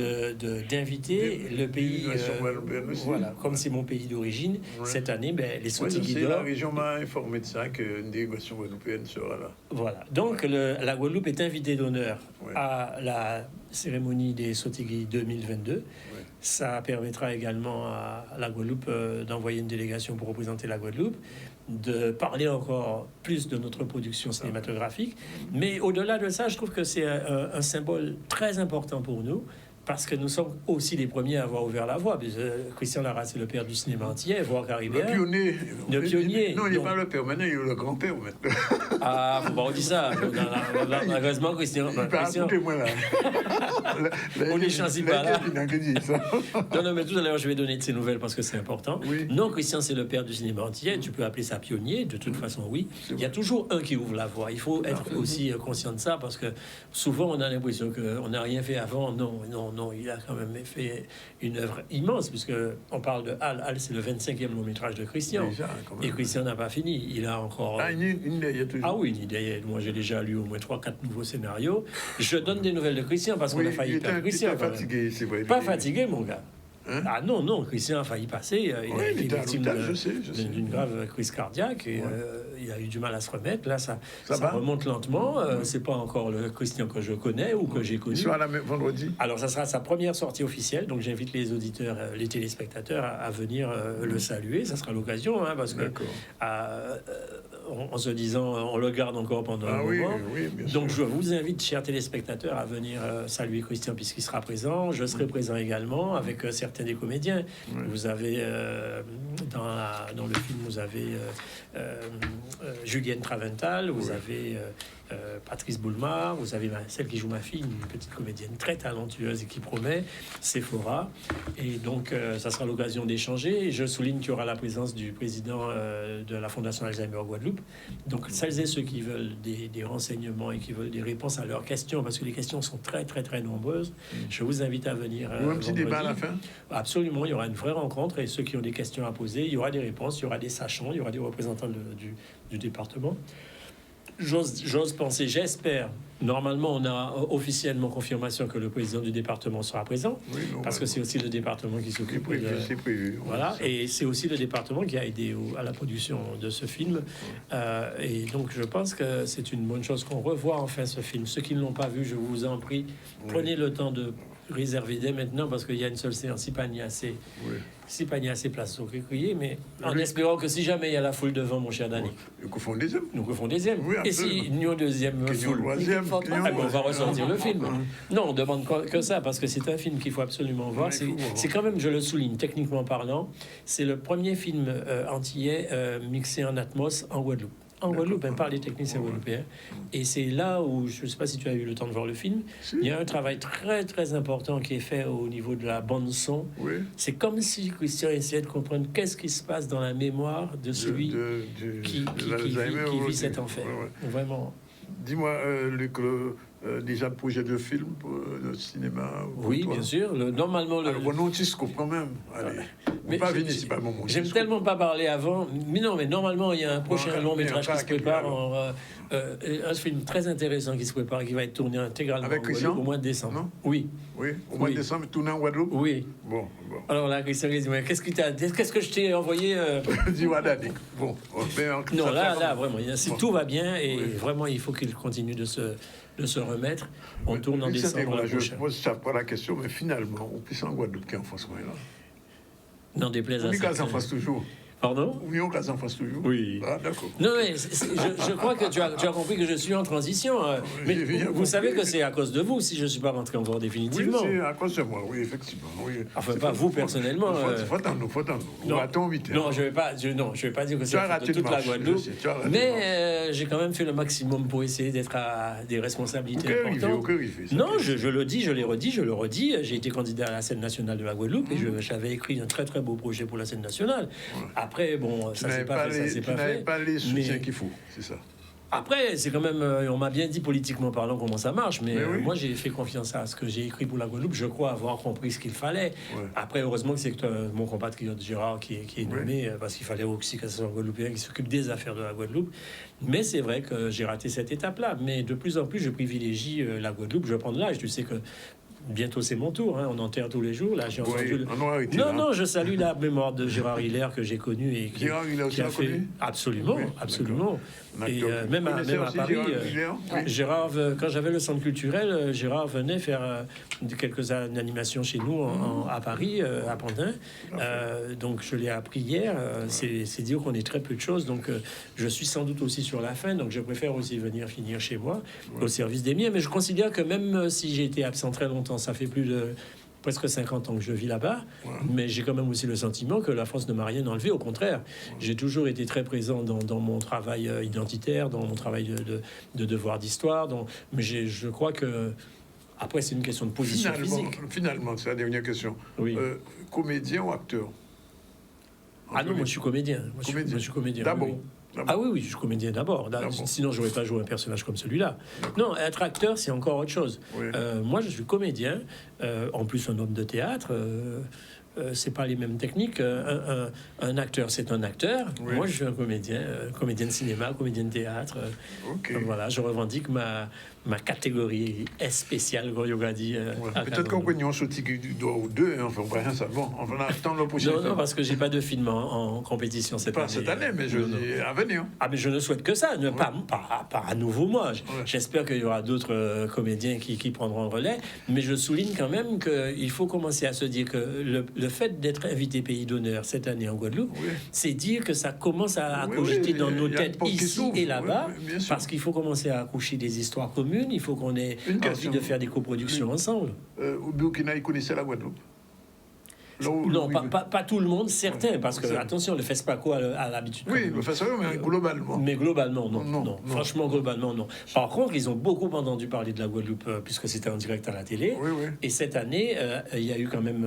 d'inviter le pays. Voilà, comme c'est mon pays d'origine, cette année, les Sotigui d'or. La région m'a informé de ça, qu'une délégation guadeloupéenne sera là. Voilà. Donc, la Guadeloupe est invitée d'honneur à la cérémonie des Sotigui 2022. Ça permettra également à la Guadeloupe d'envoyer une délégation pour représenter la Guadeloupe, de parler encore plus de notre production cinématographique. Mais au-delà de ça, je trouve que c'est un symbole très important pour nous, parce que nous sommes aussi les premiers à avoir ouvert la voie. Christian Larrat, c'est le père du cinéma antillais, voire caribéen. Le pionnier. Non, il n'est pas le père, maintenant il est le grand-père. Ah, faut pas dire ça. Malheureusement, Christian... Écoutez-moi là. On est chanceux pas là. Non, mais tout à l'heure, je vais donner de ces nouvelles parce que c'est important. Non, Christian, c'est le père du cinéma antillais. Tu peux appeler ça pionnier, de toute façon, oui. Il y a toujours un qui ouvre la voie. Il faut être aussi conscient de ça, parce que souvent, on a l'impression qu'on n'a rien fait avant. Non, il a quand même fait une œuvre immense, puisque on parle de Al. Al, c'est le 25e long métrage de Christian. Et Christian n'a pas fini. Il a encore... une idée. Moi, j'ai déjà lu au moins 3-4 nouveaux scénarios. Je donne des nouvelles de Christian, parce qu'on a failli perdre Christian. Il était fatigué, c'est vrai. Pas fatigué, mon gars. Non, Christian a failli passer. Il a été victime d'une grave crise cardiaque et il a eu du mal à se remettre. Là, ça remonte lentement. C'est pas encore le Christian que je connais ou que j'ai connu. Il sera là vendredi. Alors, ça sera sa première sortie officielle. Donc, j'invite les auditeurs, les téléspectateurs à venir le saluer. Ça sera l'occasion, parce que en se disant, on le garde encore pendant un moment. Donc, je vous invite, chers téléspectateurs, à venir saluer Christian puisqu'il sera présent. Je serai présent également avec certains des comédiens. Vous avez dans le film, vous avez Julienne Travental, vous avez Patrice Boulmar, vous avez celle qui joue ma fille, une petite comédienne très talentueuse et qui promet, Sephora. Et donc, ça sera l'occasion d'échanger. Je souligne qu'il y aura la présence du président de la Fondation Alzheimer Guadeloupe. Donc, celles et ceux qui veulent des renseignements et qui veulent des réponses à leurs questions, parce que les questions sont très, très, très nombreuses, je vous invite à venir. Il y aura un petit débat à la fin. Absolument, il y aura une vraie rencontre et ceux qui ont des questions à poser, il y aura des réponses, il y aura des sachants, il y aura des représentants du département. J'ose penser, j'espère. Normalement, on a officiellement confirmation que le président du département sera présent, parce que c'est aussi le département qui s'occupe de... C'est prévu. Voilà, et c'est aussi le département qui a aidé à la production de ce film. Et donc, je pense que c'est une bonne chose qu'on revoie enfin ce film. Ceux qui ne l'ont pas vu, je vous en prie, prenez le temps de réservé dès maintenant parce qu'il y a une seule séance, si pas il y a assez, si pas il y a assez place au crier, mais en espérant que si jamais il y a la foule devant, mon cher Dani, Nous refont deuxième. nous refont deuxième. Oui, Et si absolument. nous deuxième Que foule, troisième, faut que pas. ah ben, on va ressortir le film. Ah, Non, on demande que ça, parce que c'est un film qu'il faut absolument voir. Ouais, il faut voir. C'est quand même, je le souligne, techniquement parlant, c'est le premier film antillais mixé en Atmos en Guadeloupe. En Guadeloupe, par les techniciens guadeloupéens. Et c'est là où, je ne sais pas si tu as eu le temps de voir le film, Si. il y a un travail très très important qui est fait au niveau de la bande-son. Oui. C'est comme si Christian essayait de comprendre qu'est-ce qui se passe dans la mémoire de celui qui vit cet enfer. Vraiment. Dis-moi, Luc, déjà le projet de film pour le cinéma pour Oui, toi? bien sûr. Normalement, le, Alors, bon, non, Tisco, quand même. Allez. Mais Pas j'ai- venir, c'est pas le moment. J'aime Tisco. tellement pas parler avant. Mais non, mais normalement, il y a un prochain Bon, long métrage mais qui se encore, prépare. alors. Un film très intéressant qui se prépare, qui va être tourné intégralement Avec en Christian Guadeloupe au mois de décembre. Non Oui, Oui, au mois Oui. de décembre, tourner en Guadeloupe. oui. Bon, Alors là, Christian dit, mais qu'est-ce que je t'ai envoyé Dis-moi, Dani. Bon, Non, là, vraiment, si Bon. tout va bien, et Oui. vraiment, il faut qu'il continue de se remettre. On tourne en Luc décembre Saint-Éloy, la je prochaine. pose ça pas la question, mais finalement, on puisse en Guadeloupe qui en face, là. N'en déplaise On à dit qu'à en certains. face toujours. Pardon? Ou mieux qu'à en face toujours. Oui. Ah, d'accord. Non, mais je crois que tu as compris que je suis en transition. Mais J'ai bien vous compris. savez que c'est à cause de vous si je ne suis pas rentré encore Oui, définitivement. c'est à cause de moi, oui, effectivement. Oui. Enfin, C'est pas vous personnellement, Faut attendre, faut attendre. Non. On attend vite. Non, je vais pas dire que c'est as la faute raté de le toute la marché, Guadeloupe. je sais, tu as raté le Mais j'ai quand même fait le maximum pour essayer d'être à des responsabilités importantes. Non, je le dis, je l'ai redit, je le redis. J'ai été candidat à la scène nationale de la Guadeloupe et j'avais écrit un très très beau projet pour la scène nationale. Après, bon, ça s'est pas fait, ça s'est Tu pas n'avais fait. pas les soutiens Mais- qu'il faut, c'est ça. Après, c'est quand même, on m'a bien dit politiquement parlant comment ça marche, mais Mais oui. moi j'ai fait confiance à ce que j'ai écrit pour la Guadeloupe. Je crois avoir compris ce qu'il fallait. Ouais. Après, heureusement que c'est que mon compatriote Gérard qui est nommé, parce qu'il fallait aussi que ce soit un Guadeloupéen qui s'occupe des affaires de la Guadeloupe. Mais c'est vrai que j'ai raté cette étape-là. Mais de plus en plus, je privilégie la Guadeloupe. Je prends de l'âge. Tu sais que bientôt c'est mon tour. On enterre tous les jours. Là, j'ai entendu. Oui, on aura arrêté, Non, là. non, je salue la mémoire de Gérard Hiller que j'ai connu et qui, Gérard Hiller, qui tu a l'as fait connu? absolument, Oui, absolument. Un Et acteur. même Vous à connaissez aussi Paris, Gérard Hiller Gérard, quand j'avais le centre culturel, Gérard venait faire quelques animations chez nous à Paris, à Pantin. Donc je l'ai appris hier. C'est dire qu'on est très peu de choses. Donc je suis sans doute aussi sur la fin. Donc je préfère aussi venir finir chez moi, au service des miens. Mais je considère que même si j'ai été absent très longtemps, ça fait plus de presque 50 ans que je vis là-bas, mais j'ai quand même aussi le sentiment que la France ne m'a rien enlevé. Au contraire, j'ai toujours été très présent dans mon travail identitaire, dans mon travail de devoir d'histoire. Mais je crois que après c'est une question de position physique. Finalement, c'est la dernière question. Oui. Comédien ou acteur? Ah non, moi je suis comédien. Moi, je suis comédien. D'abord. oui. Ah oui, je suis comédien d'abord. Sinon, j'aurais pas joué un personnage comme celui-là. Non, être acteur, c'est encore autre chose. Oui. Moi, je suis comédien, en plus un homme de théâtre. C'est pas les mêmes techniques. Un acteur, c'est un acteur. Oui. Moi, je suis un comédien, comédien de cinéma, comédien de théâtre. Ok. Donc voilà, je revendique ma catégorie est spéciale, comme Yoga dit. Peut-être qu'on peut nous sauter du doigt ou deux, hein, enfin, on va rien savoir. On va attendre le prochain. Non, non, parce que j'ai pas de film en compétition cette Pas année. cette année, mais je Non, non. dis à venir. Ah, mais je ne souhaite que ça, pas à nouveau moi. J'espère qu'il y aura d'autres comédiens qui prendront le relais, mais je souligne quand même qu'il faut commencer à se dire que le fait d'être invité pays d'honneur cette année en Guadeloupe, c'est dire que ça commence à Oui, cogiter oui, dans il y a nos une têtes porte qui ici s'ouvre. et là-bas, Oui, oui, bien sûr. parce qu'il faut commencer à accoucher des histoires communes, il faut qu'on ait Une envie question. de faire des coproductions ensemble. Au Burkina, ils connaissaient la Guadeloupe. Là où- Non, oui, pas tout le monde, certains, parce que, c'est- attention, le FESPACO a l'habitude. Oui, comme- le fait ça, mais globalement. Mais globalement, non. Non, Non, non. Franchement, globalement, non. Par contre, ils ont beaucoup entendu parler de la Guadeloupe, puisque c'était en direct à la télé. Oui, oui. Et cette année, il y a eu quand même,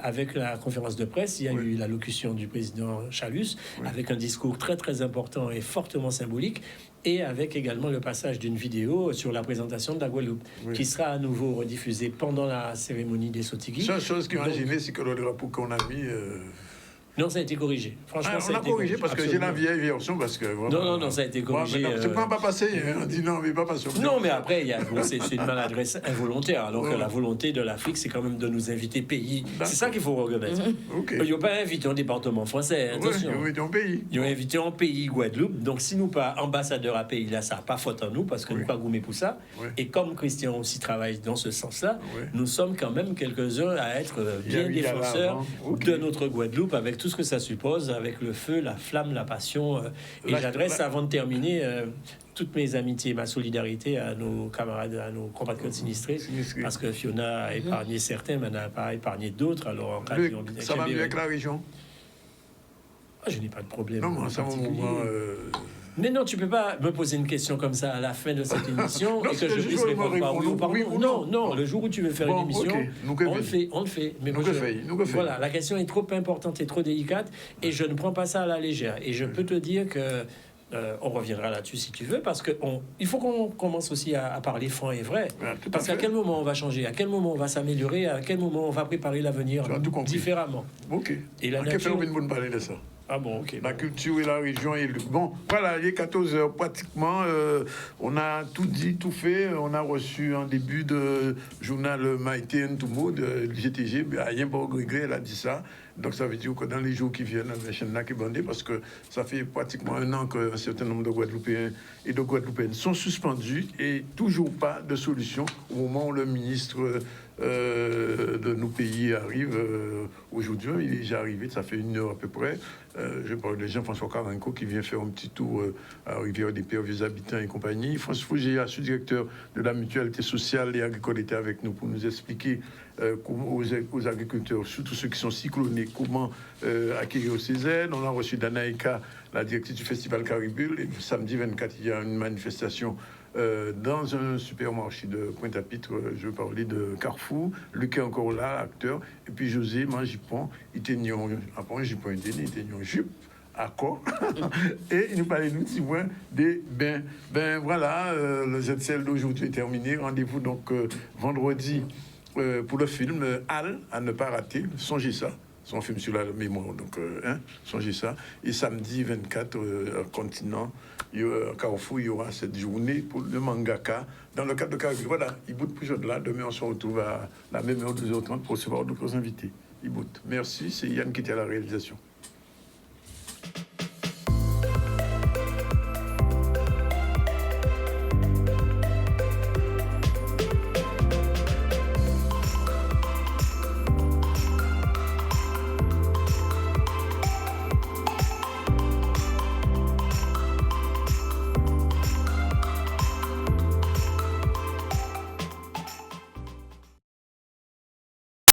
avec la conférence de presse, il y a Oui. eu l'allocution du président Chalus, avec un discours très, très important et fortement symbolique, et avec également le passage d'une vidéo sur la présentation de la Guadeloupe, Oui. qui sera à nouveau rediffusée pendant la cérémonie des Sotigui. La seule chose qui m'a Donc- gêné, c'est que le drapeau qu'on a mis. Non, ça a été corrigé. Franchement, ça on a a été corrigé parce que j'ai la absolument. vieille version parce que Non, ça a été corrigé. C'est pas passé. On dit non, mais pas passé. Non, mais après, c'est une maladresse involontaire. Alors que la volonté de l'Afrique, c'est quand même de nous inviter pays. C'est ça qu'il faut reconnaître. Ok. Ils n'ont pas invité un département français. Attention. Ils ont invité un pays. Ils ont invité un pays, Guadeloupe. Donc, si nous pas ambassadeurs à pays là, ça n'a pas faute en nous parce que nous pas gourmés pour ça. Oui. Et comme Christian aussi travaille dans ce sens-là, Oui. nous sommes quand même quelques-uns à être bien Il y a défenseurs l'avant. Ok. de notre Guadeloupe avec tout ce que ça suppose, avec le feu, la flamme, la passion. Et j'adresse, avant de terminer, toutes mes amitiés, ma solidarité à nos camarades, à nos compatriotes sinistrés, parce que Fiona a épargné certains, mais n'a pas épargné d'autres. Alors, en cas Luc, de ça va mieux avec la région? je n'ai pas de problème. Non, en c'est un particulier. moment. Mais non, tu peux pas me poser une question comme ça à la fin de cette émission Non, et que je c'est puisse juste répondre par oui ou par oui non. ou Non, non. non, le jour où tu veux faire Bon, une émission, ok. Nous que on le fait. Mais Nous moi, que je- fait, nous que fait. Voilà, la question est trop importante et trop délicate et je ne prends pas ça à la légère. Et je peux te dire que on reviendra là-dessus si tu veux, parce que il faut qu'on commence aussi à parler franc et vrai. Ouais, tout à Parce qu'à fait. quel moment on va changer, à quel moment on va s'améliorer, à quel moment on va préparer l'avenir Tu as tout compris. différemment. Ok. Et la À quel fait nature- on vient de parler de ça? Ah bon, ok. La culture et la région et le... Bon, voilà, il est 14 heures pratiquement. On a tout dit, tout fait. On a reçu en début de journal Maïté Ntoumo de l'GTG. Rien pas regret, elle a dit ça. Donc ça veut dire que dans les jours qui viennent, la chaîne n'a qui bandé parce que ça fait pratiquement un an qu'un certain nombre de Guadeloupéens et de Guadeloupéennes sont suspendus et toujours pas de solution au moment où le ministre de nos pays arrive. Aujourd'hui, il est déjà arrivé, ça fait 1 heure à peu près. Je parle de Jean-François Caranco qui vient faire un petit tour à Rivière des Pères, vieux habitants et compagnie. François Fougier, sous-directeur de la mutualité sociale et agricole, était avec nous pour nous expliquer comment aux agriculteurs, surtout ceux qui sont cyclonés, comment acquérir ces aides. On a reçu Danaïka, la directrice du Festival Caribule. Et samedi 24, il y a une manifestation dans un supermarché de Pointe-à-Pitre. Je veux parler de Carrefour. Luc est encore là, acteur. Et puis José Mangipon, il était après un jupon, il était en jupe. Accord. Et il nous parlait nous petit moins des bains. Ben voilà, le ZCL d'aujourd'hui est terminé. Rendez-vous donc vendredi pour le film Al, à ne pas rater. Songez ça. C'est un film sur la mémoire, donc songez ça. Et samedi 24, continent, Carrefour, il y aura cette journée pour le mangaka dans le cadre de Caribou. Voilà, il bout plus là. Demain, on se retrouve à la même heure, 12h30, pour recevoir d'autres invités. Il bout. Merci, c'est Yann qui était à la réalisation.